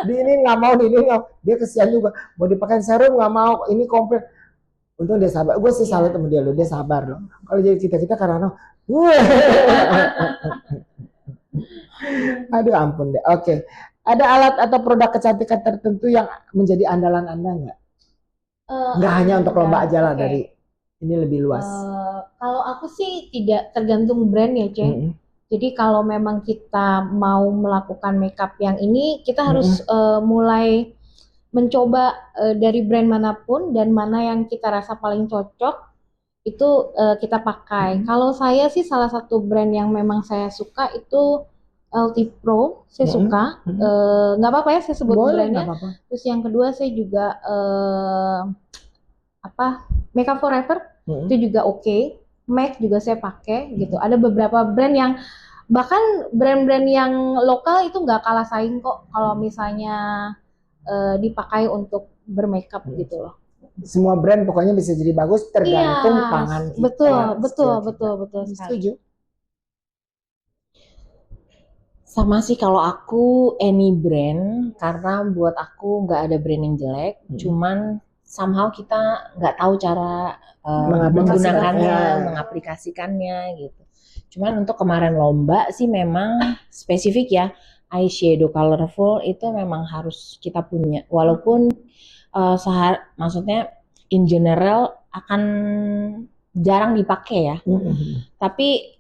Di ini nggak mau, di ini nggak, dia kesian juga, mau dipakai serum nggak mau, ini komplit. Untung dia sabar, gue sih salut sama dia loh, dia sabar loh. Kalau jadi kita karena aduh ampun deh. Oke, ada alat atau produk kecantikan tertentu yang menjadi andalan Anda nggak? Nggak hanya untuk lomba aja lah, Oke. dari ini lebih luas. Kalau aku sih tidak tergantung brand ya, Ceng. Mm-mm. Jadi kalau memang kita mau melakukan makeup yang ini, kita harus mulai mencoba dari brand manapun dan mana yang kita rasa paling cocok itu kita pakai. Kalau saya sih salah satu brand yang memang saya suka itu LT Pro, saya suka. Nggak apa-apa ya saya sebut Boleh, brandnya. nggak apa-apa. Terus yang kedua saya juga Makeup Forever itu juga oke. MAC juga saya pakai gitu. Ada beberapa brand yang bahkan brand-brand yang lokal itu nggak kalah saing kok kalau misalnya dipakai untuk bermakeup gitu loh. Semua brand pokoknya bisa jadi bagus tergantung Iya, tangan kita. betul skill kita. sekali. Setuju. Sama sih kalau aku any brand, karena buat aku nggak ada brand yang jelek, cuman somehow kita nggak tahu cara menggunakannya, mengaplikasikannya gitu. Cuman untuk kemarin lomba sih memang spesifik ya, eyeshadow colorful itu memang harus kita punya. Walaupun maksudnya in general akan jarang dipakai ya. Tapi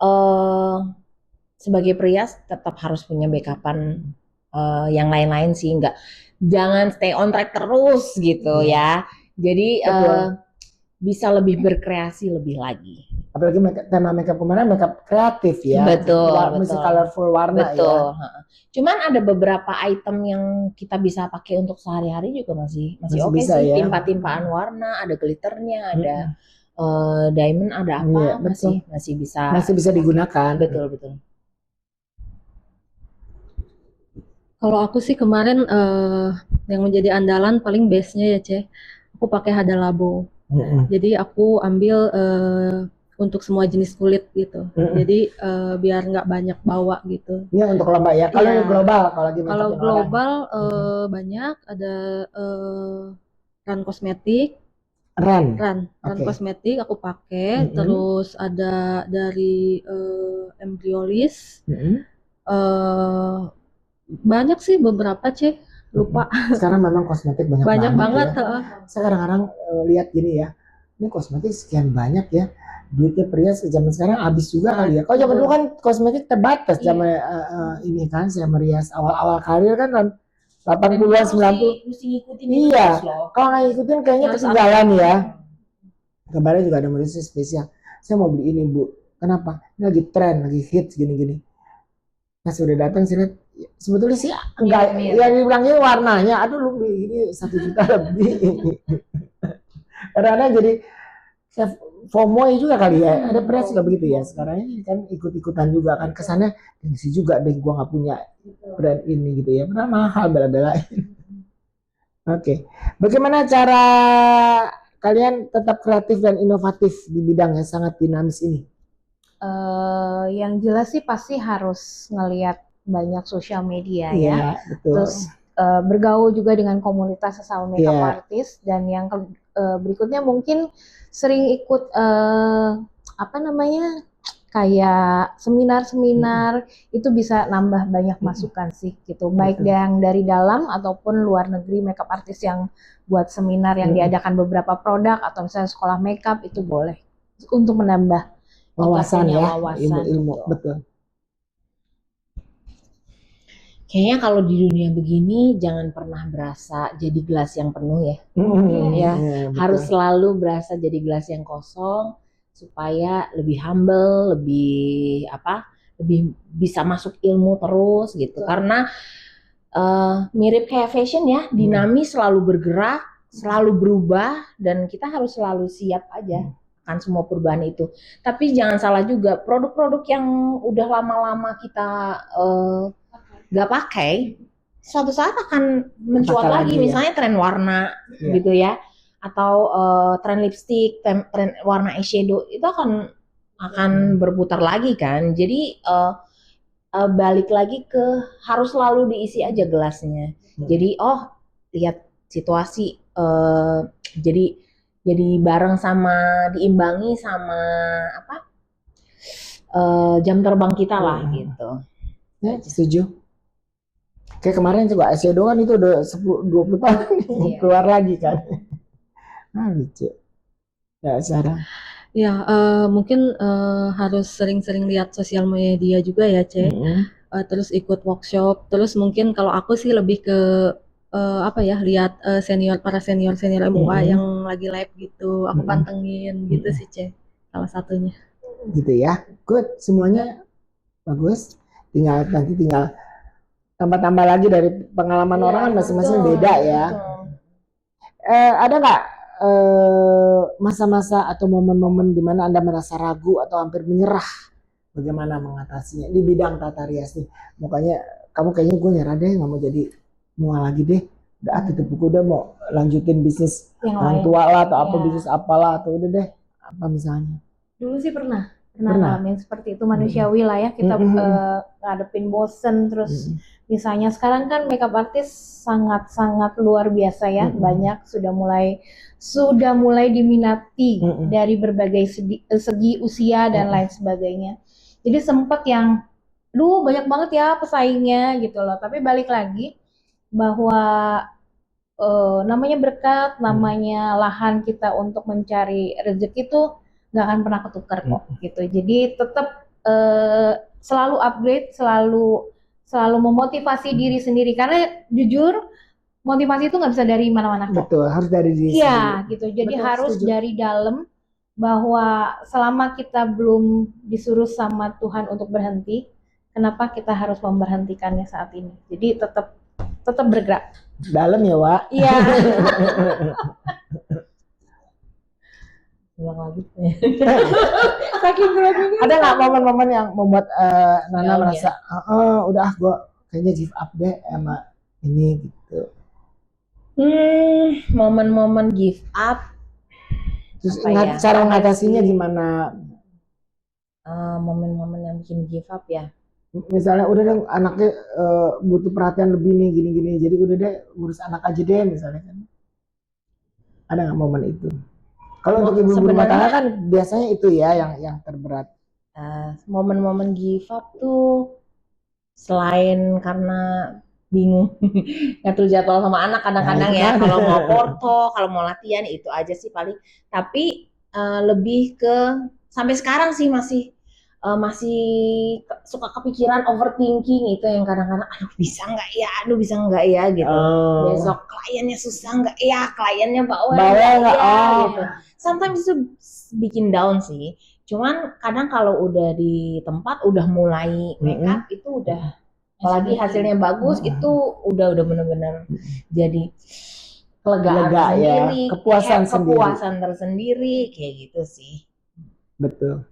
sebagai pria tetap harus punya backupan yang lain-lain sih, jangan stay on track terus gitu ya. Jadi bisa lebih berkreasi lebih lagi. Apalagi tema makeup kemarin makeup kreatif ya. Betul. Mesti colorful warna betul. ya. Cuman ada beberapa item yang kita bisa pakai untuk sehari-hari juga masih oke bisa sih. ya. Timpa-timpaan warna, ada glitternya, ada diamond, ada apa, Iya, betul. masih bisa. Masih bisa digunakan. Betul. Kalau aku sih kemarin yang menjadi andalan paling base-nya ya, Ceh. Aku pakai Hada Labo. Jadi aku ambil untuk semua jenis kulit gitu. Jadi biar nggak banyak bawa gitu. Ini untuk lomba ya. Kalau Iya. global, kalau lagi Kalau makeup yang global banyak ada Run Kosmetik, Ren. Oke. Kosmetik aku pakai. Terus ada dari Embryolisse. Banyak sih beberapa, Ceh. Lupa. Sekarang memang kosmetik banyak banget. ya. Saya kadang-kadang lihat gini ya, ini kosmetik sekian banyak ya, duitnya pria zaman sekarang habis juga kali ya. Kalau zaman dulu kan kosmetik terbatas, zaman ini kan saya merias awal-awal karir kan 80-an 90. Mesti ngikutin Iya. terus loh. Kalau nggak ngikutin kayaknya Harus ketinggalan ya. Kemarin juga ada model spesial. Saya mau beli ini Bu. Kenapa? Ini lagi tren, lagi hits gini-gini. Pas udah datang sih lihat, sebetulnya sih enggak, Mirip. yang dibilangnya warnanya, aduh lu beli ini 1 juta lebih. Karena jadi FOMO juga kali ya, ada pria juga begitu ya. Sekarang ini kan ikut-ikutan juga kan, kesannya gengsi juga deh gua nggak punya brand ini gitu ya, padahal mahal bela-belain. Oke, bagaimana cara kalian tetap kreatif dan inovatif di bidang yang sangat dinamis ini? Yang jelas sih pasti harus ngelihat banyak sosial media ya. Iya, betul. Terus bergaul juga dengan komunitas sesama makeup Iya. artist, dan yang berikutnya mungkin sering ikut apa namanya, kayak seminar-seminar, itu bisa nambah banyak masukan sih gitu, baik Betul. yang dari dalam ataupun luar negeri makeup artist yang buat seminar yang diadakan beberapa produk atau misalnya sekolah makeup, itu boleh untuk menambah Wawasan punya ya, wawasan, ilmu-ilmu, gitu. betul. Kayaknya kalau di dunia begini jangan pernah berasa jadi gelas yang penuh ya. Ya, Iya, harus betul. selalu berasa jadi gelas yang kosong supaya lebih humble, lebih bisa masuk ilmu terus gitu. Karena mirip kayak fashion ya, dinamis, selalu bergerak, selalu berubah, dan kita harus selalu siap aja akan semua perubahan itu. Tapi jangan salah juga, produk-produk yang udah lama-lama kita nggak pakai, suatu saat akan mencuat Pakai lagi. lagi ya. Misalnya tren warna Iya. gitu ya, atau tren lipstick, tren warna eyeshadow itu akan berputar lagi kan. Jadi balik lagi ke harus selalu diisi aja gelasnya. Jadi lihat situasi, jadi bareng sama diimbangi sama jam terbang kita lah gitu. Ya, setuju. Kayak kemarin juga eyeshadow kan itu udah 10-20 tahun Iya. keluar lagi kan. Lucu. Ya, Sarah. Ya, mungkin harus sering-sering lihat sosial media juga ya, Ce. Terus ikut workshop. Terus mungkin kalau aku sih lebih ke lihat para senior MUA yang lagi live gitu. Aku pantengin gitu sih, Ce. Salah satunya. Gitu ya. Good, semuanya bagus. Nanti tinggal tambah-tambah lagi dari pengalaman orang kan masing-masing beda ya. Ada nggak masa-masa atau momen-momen di mana Anda merasa ragu atau hampir menyerah? Bagaimana mengatasinya di bidang tata rias nih? Makanya kamu kayaknya gue nyerah deh, nggak mau jadi mual lagi deh. Udah tutup buku, udah mau lanjutin bisnis Yang orang lain. tua lah atau apa Iya. bisnis apalah, atau udah deh apa misalnya. Dulu sih pernah Pernah? ngalamin seperti itu, manusiawi lah ya, kita ngadepin bosen, terus misalnya sekarang kan makeup artist sangat-sangat luar biasa ya, banyak sudah mulai diminati dari berbagai segi usia dan lain sebagainya. Jadi sempet yang banyak banget ya pesaingnya gitu loh, tapi balik lagi bahwa namanya berkat, namanya lahan kita untuk mencari rezeki itu nggak akan pernah ketukar kok gitu. Jadi tetap selalu upgrade, selalu memotivasi diri sendiri, karena jujur motivasi itu nggak bisa dari mana-mana kok. Betul, harus dari diri sendiri. Iya gitu. Jadi Betul, harus setuju. dari dalam, bahwa selama kita belum disuruh sama Tuhan untuk berhenti, kenapa kita harus memberhentikannya saat ini? Jadi tetap bergerak. Dalam ya, Wak. Iya. Ulang lagi. Saking groginya. Ada nggak momen-momen yang membuat Nana Down merasa udah gue kayaknya give up deh sama ini gitu. Momen-momen give up. Terus Apa ya? cara mengatasinya gimana? Momen-momen yang bikin give up ya. Misalnya udah deh anaknya butuh perhatian lebih nih gini-gini, jadi udah deh urus anak aja deh misalnya kan. Ada nggak momen itu? Kalau untuk ibu rumah tangga kan biasanya itu ya yang terberat. Momen-momen give up tuh selain karena bingung ngatur jadwal sama anak kadang-kadang ya, kalau mau porto, kalau mau latihan, itu aja sih paling. Tapi lebih ke sampai sekarang sih masih suka kepikiran, overthinking itu yang kadang-kadang aduh bisa nggak ya gitu. Besok kliennya susah nggak ya, kliennya bawel nggak ya gitu. Sometimes itu bikin down sih. Cuman kadang kalau udah di tempat udah mulai makeup itu udah, apalagi hasilnya bagus, itu udah benar-benar jadi kelegaan sendiri, kepuasan tersendiri kayak gitu sih. Betul.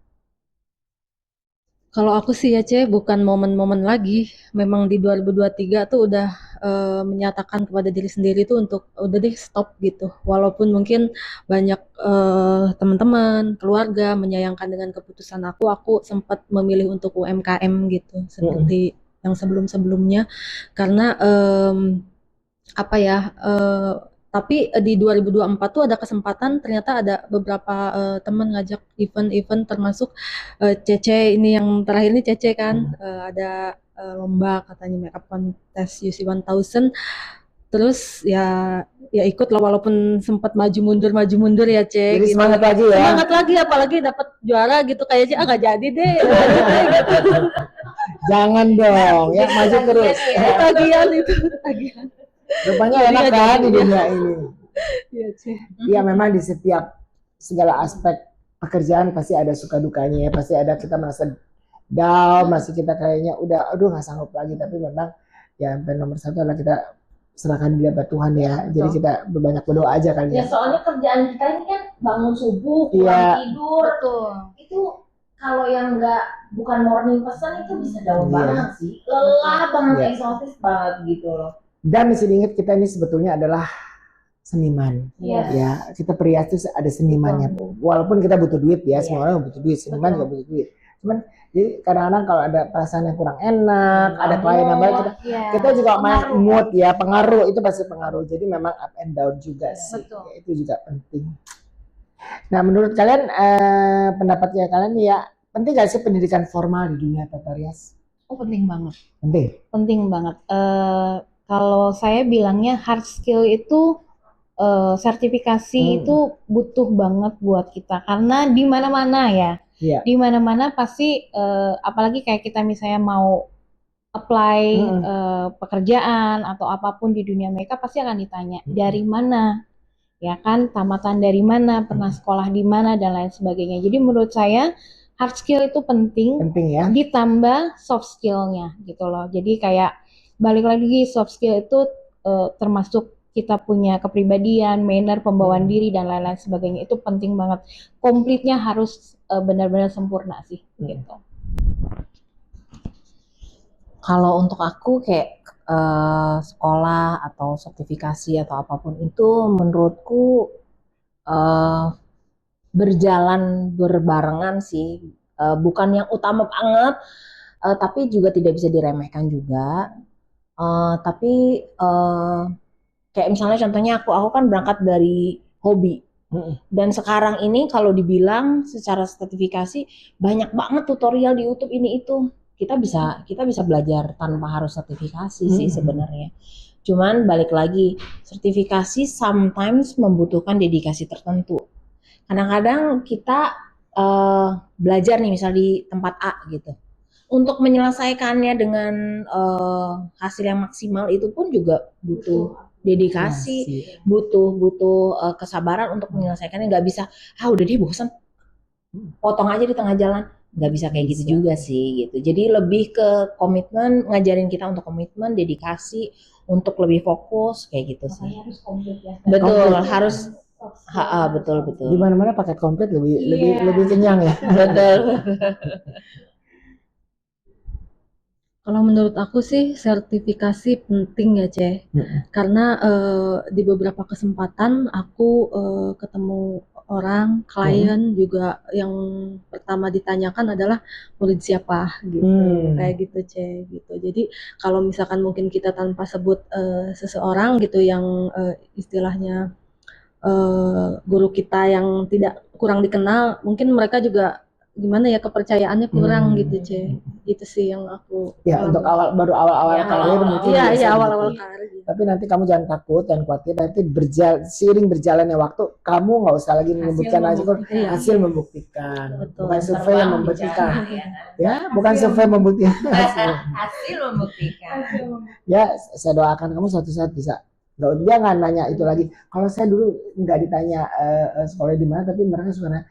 Kalau aku sih ya, Ce, bukan momen-momen lagi. Memang di 2023 tuh udah menyatakan kepada diri sendiri tuh untuk udah deh stop gitu. Walaupun mungkin banyak teman-teman, keluarga menyayangkan dengan keputusan aku sempat memilih untuk UMKM gitu, seperti yang sebelum-sebelumnya. Karena apa ya, tapi di 2024 tuh ada kesempatan, ternyata ada beberapa teman ngajak event-event, termasuk Cece ini yang terakhir ini Cece kan, ada lomba katanya makeup contest UC 1000. Terus ya ikut lah, walaupun sempat maju mundur ya Cek Jadi gitu. semangat lagi ya. Semangat lagi, apalagi dapat juara gitu, kayaknya nggak jadi deh. Jangan dong, ya maju terus. Tagihan itu, tagihan. Rupanya Jadi enak nggak kan jadi. di dunia ini. Iya Cek. Iya memang di setiap segala aspek pekerjaan pasti ada suka dukanya ya, pasti ada kita merasa down, masih kita kayaknya udah aduh nggak sanggup lagi, tapi memang ya yang nomor satu adalah kita serahkan diri buat Tuhan ya. Jadi Betul. kita berbanyak berdoa aja kali Ya ya. soalnya kerjaan kita ini kan bangun subuh, pulang Iya. tidur, itu kalau yang bukan morning person itu bisa down Iya. banget sih, lelah banget, Iya. exhausted banget gitu loh. Dan mesti diingat kita ini sebetulnya adalah seniman. Iya. Ya, kita pria itu ada senimannya. Walaupun kita butuh duit ya, Iya. semua orang butuh duit, seniman Betul. juga butuh duit. Cuman jadi kadang-kadang kalau ada perasaan yang kurang enak, ada klien yang baik, kita juga main mood ya, pengaruh itu pasti pengaruh. Jadi memang up and down juga sih. Betul. Ya, itu juga penting. Nah, menurut kalian pendapatnya kalian ya, penting gak sih pendidikan formal di dunia tata rias? Oh, penting banget. Penting. Banget. Kalau saya bilangnya hard skill itu sertifikasi itu butuh banget buat kita, karena di mana-mana ya. Iya. Di mana-mana pasti apalagi kayak kita misalnya mau apply pekerjaan atau apapun di dunia makeup, pasti akan ditanya dari mana, ya kan, tamatan dari mana, pernah sekolah di mana dan lain sebagainya. Jadi menurut saya hard skill itu penting ya. ditambah soft skillnya gitu loh. Jadi kayak balik lagi, soft skill itu termasuk kita punya kepribadian, manner, pembawaan diri dan lain-lain sebagainya, itu penting banget. Komplitnya harus benar-benar sempurna sih gitu. Kalau untuk aku kayak sekolah atau sertifikasi atau apapun itu menurutku berjalan berbarengan sih, bukan yang utama banget, tapi juga tidak bisa diremehkan juga. Tapi kayak misalnya contohnya aku kan berangkat dari hobi. Dan sekarang ini kalau dibilang secara sertifikasi banyak banget tutorial di YouTube ini itu. Kita bisa belajar tanpa harus sertifikasi sih sebenarnya. Cuman balik lagi, sertifikasi sometimes membutuhkan dedikasi tertentu. Kadang-kadang kita belajar nih misal di tempat A gitu. Untuk menyelesaikannya dengan hasil yang maksimal itu pun juga butuh dedikasi, butuh kesabaran untuk menyelesaikannya. Nggak bisa, udah deh bosan, potong aja di tengah jalan. Nggak bisa kayak gitu juga sih gitu. Jadi lebih ke komitmen, ngajarin kita untuk komitmen, dedikasi, untuk lebih fokus kayak gitu sih. Harus komplit ya. Betul, harus betul. Di mana-mana paket komplit lebih kenyang ya. Betul. Kalau menurut aku sih sertifikasi penting ya Ce, karena di beberapa kesempatan aku ketemu orang, klien juga yang pertama ditanyakan adalah murid siapa gitu, kayak gitu Ce gitu. Jadi kalau misalkan mungkin kita tanpa sebut seseorang gitu yang istilahnya guru kita yang kurang dikenal, mungkin mereka juga gimana ya, kepercayaannya kurang gitu Ce. Itu sih yang aku ya untuk baru awal-awal karir mungkin iya awal-awal karir. Tapi nanti kamu jangan takut dan khawatir, nanti seiring berjalannya waktu kamu nggak usah lagi menyebutkan aja kok, hasil membuktikan. Bukan survei yang membuktikan ya, bukan survei membuktikan. Hasil membuktikan. Ya, saya doakan kamu suatu saat bisa. Jangan nanya itu lagi. Kalau saya dulu nggak ditanya sekolah di mana, tapi mereka suka nanya,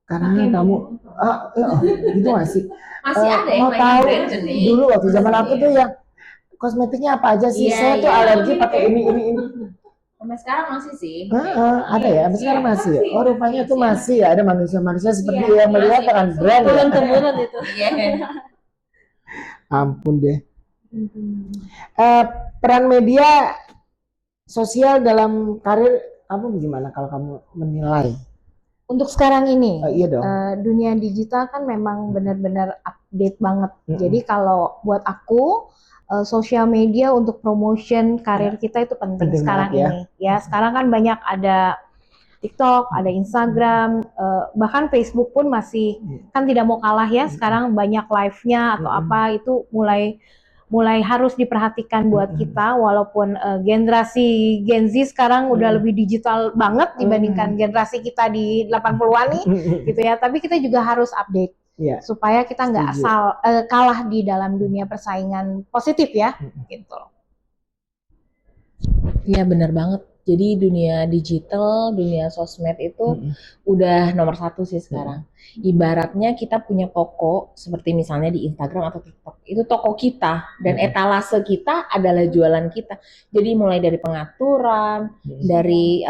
karena kamu gitu masih ada yang mau tahu nih. dulu waktu zaman aku tuh ya kosmetiknya apa aja sih, saya tuh alergi pakai ini. Sampai sekarang masih sih. Ada ya, sampai sekarang masih ya. Oh rupanya tuh masih ya, ada manusia-manusia seperti yang melihat dengan brand ya. Turun-temurun itu. Ampun deh. Peran media sosial dalam karir kamu gimana kalau kamu menilai? Untuk sekarang ini, Iya dong. dunia digital kan memang benar-benar update banget. Jadi kalau buat aku, sosial media untuk promotion karir kita itu penting Penting sekarang banget ya. ini. Ya, sekarang kan banyak ada TikTok, ada Instagram, bahkan Facebook pun masih kan tidak mau kalah ya. Sekarang banyak live-nya atau apa itu mulai harus diperhatikan buat kita, walaupun generasi Gen Z sekarang udah lebih digital banget dibandingkan generasi kita di 80-an nih gitu ya. Tapi kita juga harus update Iya. supaya kita nggak Setuju. kalah di dalam dunia persaingan positif ya gitu. Iya benar banget. Jadi dunia digital, dunia sosmed itu udah nomor satu sih sekarang. Ibaratnya kita punya toko, seperti misalnya di Instagram atau TikTok. Itu toko kita dan etalase kita adalah jualan kita. Jadi mulai dari pengaturan, dari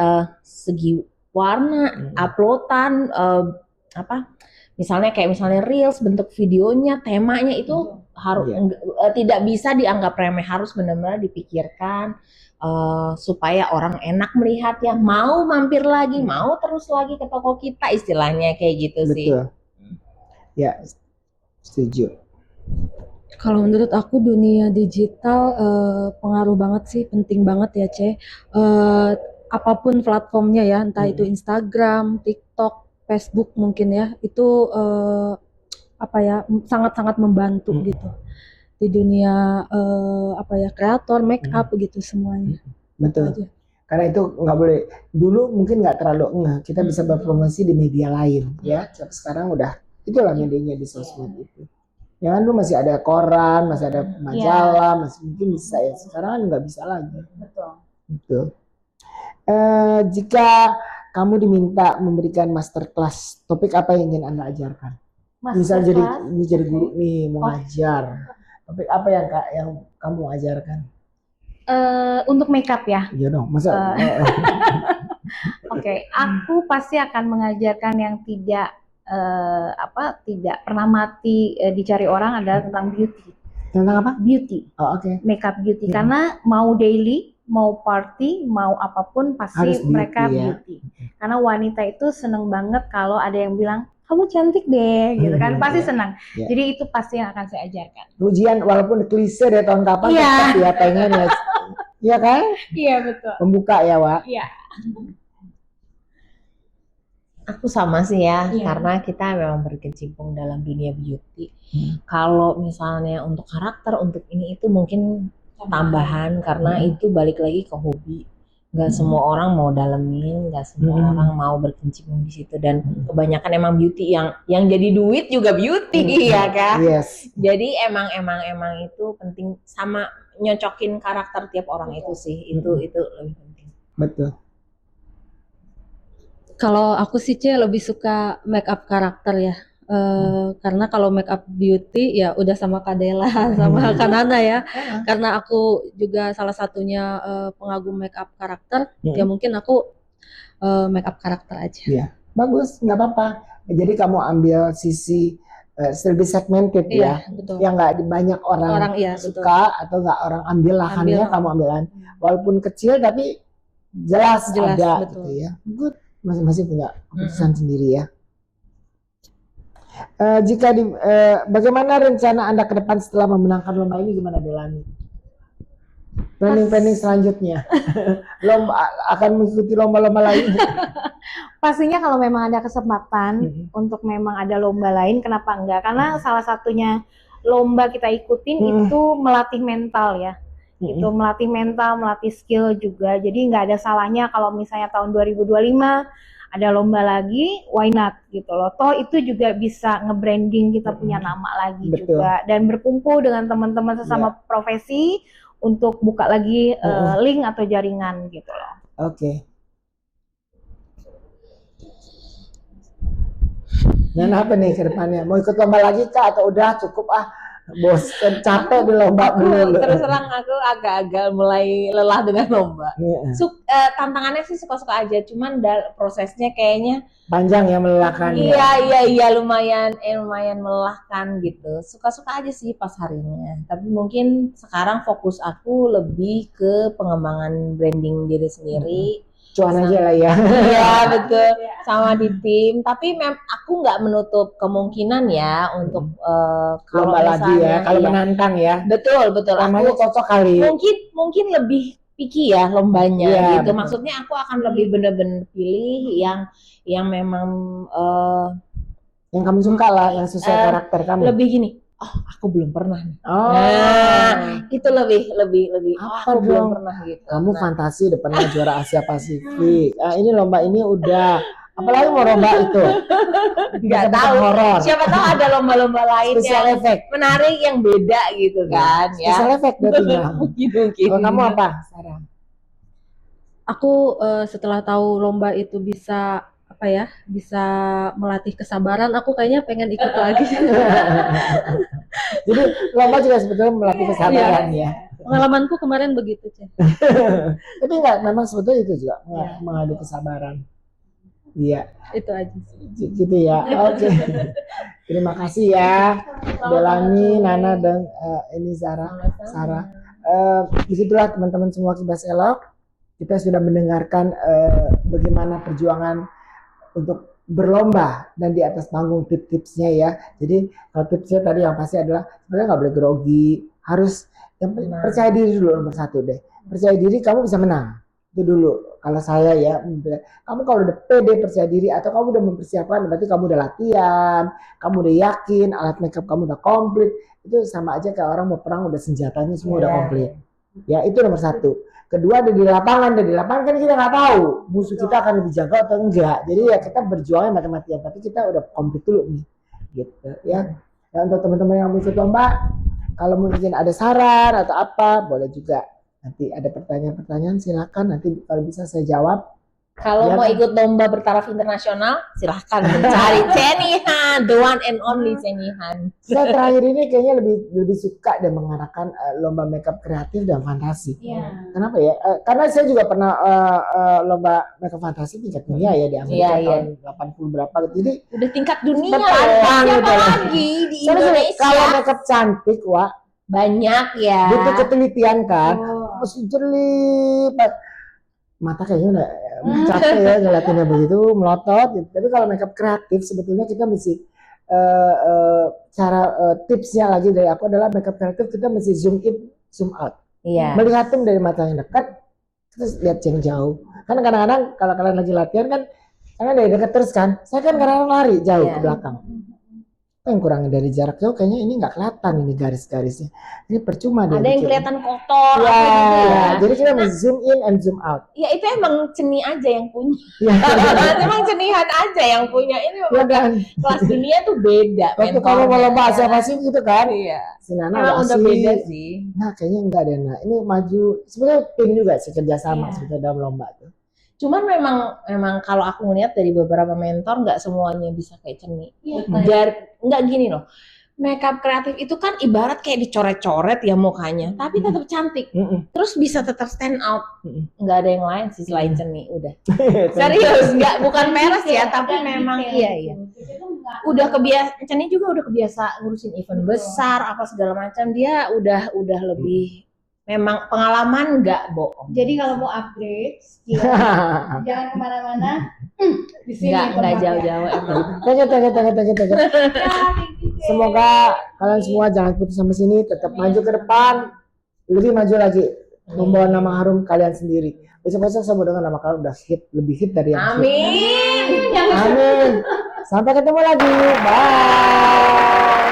segi warna, uploadan, misalnya reels, bentuk videonya, temanya itu harus tidak bisa dianggap remeh, harus benar-benar dipikirkan. Supaya orang enak melihatnya, mau mampir lagi, mau terus lagi ke toko kita, istilahnya kayak gitu sih. Betul. Ya, setuju. Kalau menurut aku dunia digital pengaruh banget sih, penting banget ya apapun platformnya ya, entah itu Instagram, TikTok, Facebook mungkin ya, itu sangat-sangat membantu gitu di dunia kreator, make up gitu semuanya. Betul. Aja. Karena itu nggak boleh. Dulu mungkin nggak terlalu kita bisa berpromosi di media lain ya. Tapi sekarang udah itulah medianya di sosmed itu. Ya kan, dulu masih ada koran, masih ada majalah, masih mungkin bisa ya. Sekarang kan nggak bisa lagi. Betul. Jika kamu diminta memberikan masterclass, topik apa yang ingin Anda ajarkan? Misal jadi guru nih, mau ngajar. Topik apa yang kamu ajarkan? Untuk makeup ya. Iya dong, masa? Oke, aku pasti akan mengajarkan yang tidak pernah mati dicari orang adalah tentang beauty. Tentang apa? Beauty. Oh, oke. Makeup beauty. Karena mau daily, mau party, mau apapun pasti Harus mereka beauty, ya. beauty. Karena wanita itu seneng banget kalau ada yang bilang kamu cantik deh, gitu kan, pasti senang. Jadi itu pasti yang akan saya ajarkan. Ujian walaupun klise dari tahun kapan, tetap ya pengen ya. Iya kan? Iya betul. Pembuka ya, Wak. Iya. Aku sama sih ya, karena kita memang berkecimpung dalam dunia beauty. Kalau misalnya untuk karakter, untuk ini itu mungkin tambahan, karena itu balik lagi ke hobi. Gak semua orang mau dalemin, gak semua orang mau berkecimpung di situ, dan kebanyakan emang beauty yang jadi duit juga beauty ya kan. Yes. Jadi emang itu penting, sama nyocokin karakter tiap orang itu sih, itu lebih penting. Betul. Kalau aku sih lebih suka make up karakter ya. Karena kalau make up beauty ya udah sama Kadela sama Kanana ya. Karena aku juga salah satunya pengagum make up karakter, ya mungkin aku make up karakter aja. Iya, bagus, nggak apa-apa. Jadi kamu ambil sisi lebih segmented ya, betul. Yang nggak banyak orang suka atau nggak orang ambil lahannya, kamu ambilan. Walaupun kecil tapi jelas ada betul. gitu ya. Good, masing-masing punya keputusan sendiri ya. Bagaimana rencana Anda ke depan setelah memenangkan lomba ini, gimana Delani? Planning selanjutnya, lomba akan mengikuti lomba-lomba lain. Pastinya kalau memang ada kesempatan untuk memang ada lomba lain, kenapa enggak? Karena salah satunya lomba kita ikutin itu melatih mental ya. Itu melatih mental, melatih skill juga. Jadi nggak ada salahnya kalau misalnya tahun 2025 ada lomba lagi, why not gitu loh. Toh itu juga bisa nge-branding kita punya nama lagi. Betul. Juga, dan berkumpul dengan teman-teman sesama profesi untuk buka lagi link atau jaringan gitu loh. Oke. Dan apa nih ke depannya? Mau ikut lomba lagi kah atau udah cukup bosan, capek di lomba dulu? Terus terang aku agak-agak mulai lelah dengan lomba. Tantangannya sih suka-suka aja, cuman prosesnya kayaknya panjang ya, melelahkan. Iya, lumayan melelahkan gitu. Suka-suka aja sih pas harinya. Tapi mungkin sekarang fokus aku lebih ke pengembangan branding diri sendiri, Cuan aja lah ya. Iya betul, sama di tim. Tapi aku nggak menutup kemungkinan ya untuk kalau Lomba lagi ya, misalnya, kalau iya. menantang ya. Betul betul. Namanya Aku cocok kali. mungkin lebih picky ya lombanya Iya, gitu. betul. Maksudnya aku akan lebih bener-bener pilih yang memang Yang kamu suka lah, yang sesuai karakter kamu. lebih gini. Oh, aku belum pernah nih. Oh. Nah, itu lebih Apa aku belum dong? pernah gitu. Kamu Nah, fantasi udah pernah juara Asia Pasifik. Ini lomba ini udah. Apalagi mau lomba itu? nggak Lomba tahu. horor. Siapa tahu ada lomba-lomba lain Special yang effect. menarik yang beda gitu kan ya. Special effect berarti ya. Mungkin. Kalau kamu apa, Sarah? Aku setelah tahu lomba itu bisa apa ya, bisa melatih kesabaran, aku kayaknya pengen ikut lagi. Jadi lomba juga sebetulnya melatih kesabaran ya. Pengalamanku kemarin begitu, Ceh. Tapi enggak, memang sebetulnya itu juga mengadu kesabaran. Iya, Itu aja sih. gitu ya. Oke. Terima kasih ya, Delani, Nana, dan ini Sarah. Begitulah teman-teman semua Kibas Elok. Kita sudah mendengarkan bagaimana perjuangan untuk berlomba dan di atas panggung tips-tipsnya ya. Jadi kalau tipsnya tadi yang pasti adalah sebenarnya nggak boleh grogi, harus yang percaya diri dulu nomor satu deh. Percaya diri kamu bisa menang. Itu dulu. Kalau saya ya, kamu kalau udah pede percaya diri atau kamu udah mempersiapkan, berarti kamu udah latihan, kamu udah yakin, alat makeup kamu udah komplit. Itu sama aja kayak orang mau perang udah senjatanya semua udah komplit. Ya itu nomor satu. Kedua ada di lapangan, dan di lapangan kan kita nggak tahu musuh kita akan lebih jago atau enggak. Jadi ya kita berjuangnya mati-matian, tapi kita udah komplit dulu nih, gitu ya. Dan untuk teman-teman yang mau ikut lomba, kalau mungkin ada saran atau apa, boleh juga. Nanti ada pertanyaan-pertanyaan, silakan nanti kalau bisa saya jawab. Kalau Ya mau kan? ikut lomba bertaraf internasional, silahkan mencari Cenihan, the one and only Cenihan. Saya terakhir ini kayaknya lebih suka dan mengarahkan lomba makeup kreatif dan fantasi. Kenapa ya? Karena saya juga pernah lomba makeup fantasi tingkat dunia ya di Amerika Iya, tahun 80 berapa. Jadi Udah tingkat dunia loh. Bertantang Siapa gitu. lagi di Soalnya Indonesia? kalau makeup cantik, Wak, Banyak ya. butuh ketelitian kan. Mesti jeli, mata kayaknya udah capek ya ngeliatinnya begitu, melotot gitu. Tapi kalau makeup kreatif sebetulnya kita mesti tipsnya lagi dari aku adalah makeup kreatif kita mesti zoom in, zoom out. Iya. Melihat tim dari mata yang dekat, terus lihat yang jauh. Kan kadang-kadang kalau kalian lagi latihan kan, karena dari dekat terus kan, saya kan kadang-kadang lari jauh Iya. ke belakang. Yang kurangnya dari jarak jauh kayaknya ini nggak kelihatan ini garis-garisnya. Ini percuma dia. Ada yang bikin. kelihatan kotor Ya, apa gitu ya. jadi kita mesti zoom in and zoom out. Ya itu emang Ceni aja yang punya. Ya, Emang Cenihan aja yang punya. Ini ya memang kan. kelas dunia tuh beda. Waktu kamu mau lomba Asia Pasifik gitu kan, Iya. si Nana Emang udah asli. beda sih. Nah kayaknya enggak deh, nah ini maju. Sebenarnya tim juga sih kerjasama Iya. sebetulnya dalam lomba tuh. Cuman memang kalau aku ngeliat dari beberapa mentor nggak semuanya bisa kayak Ceni. Iya. Nggak gini loh. Makeup kreatif itu kan ibarat kayak dicoret-coret ya mukanya, tapi tetap cantik. Terus bisa tetap stand out. Nggak ada yang lain sih selain Ceni, udah. Serius, nggak bukan peres ya, tapi memang iya. Udah kebiasa, Ceni juga udah kebiasa ngurusin event besar apa segala macam. Dia udah lebih memang pengalaman nggak bohong. Jadi kalau mau upgrade, jangan kemana-mana. Di sini Nggak tempatnya. jauh-jauh emang. Thank you. Semoga kalian semua jangan putus sampai sini, tetap maju ke depan, lebih maju lagi, membawa nama harum kalian sendiri. Besok-besok saya mau dengar nama kalian udah lebih hit dari yang hit. Amin. Amin. Sampai ketemu lagi. Bye.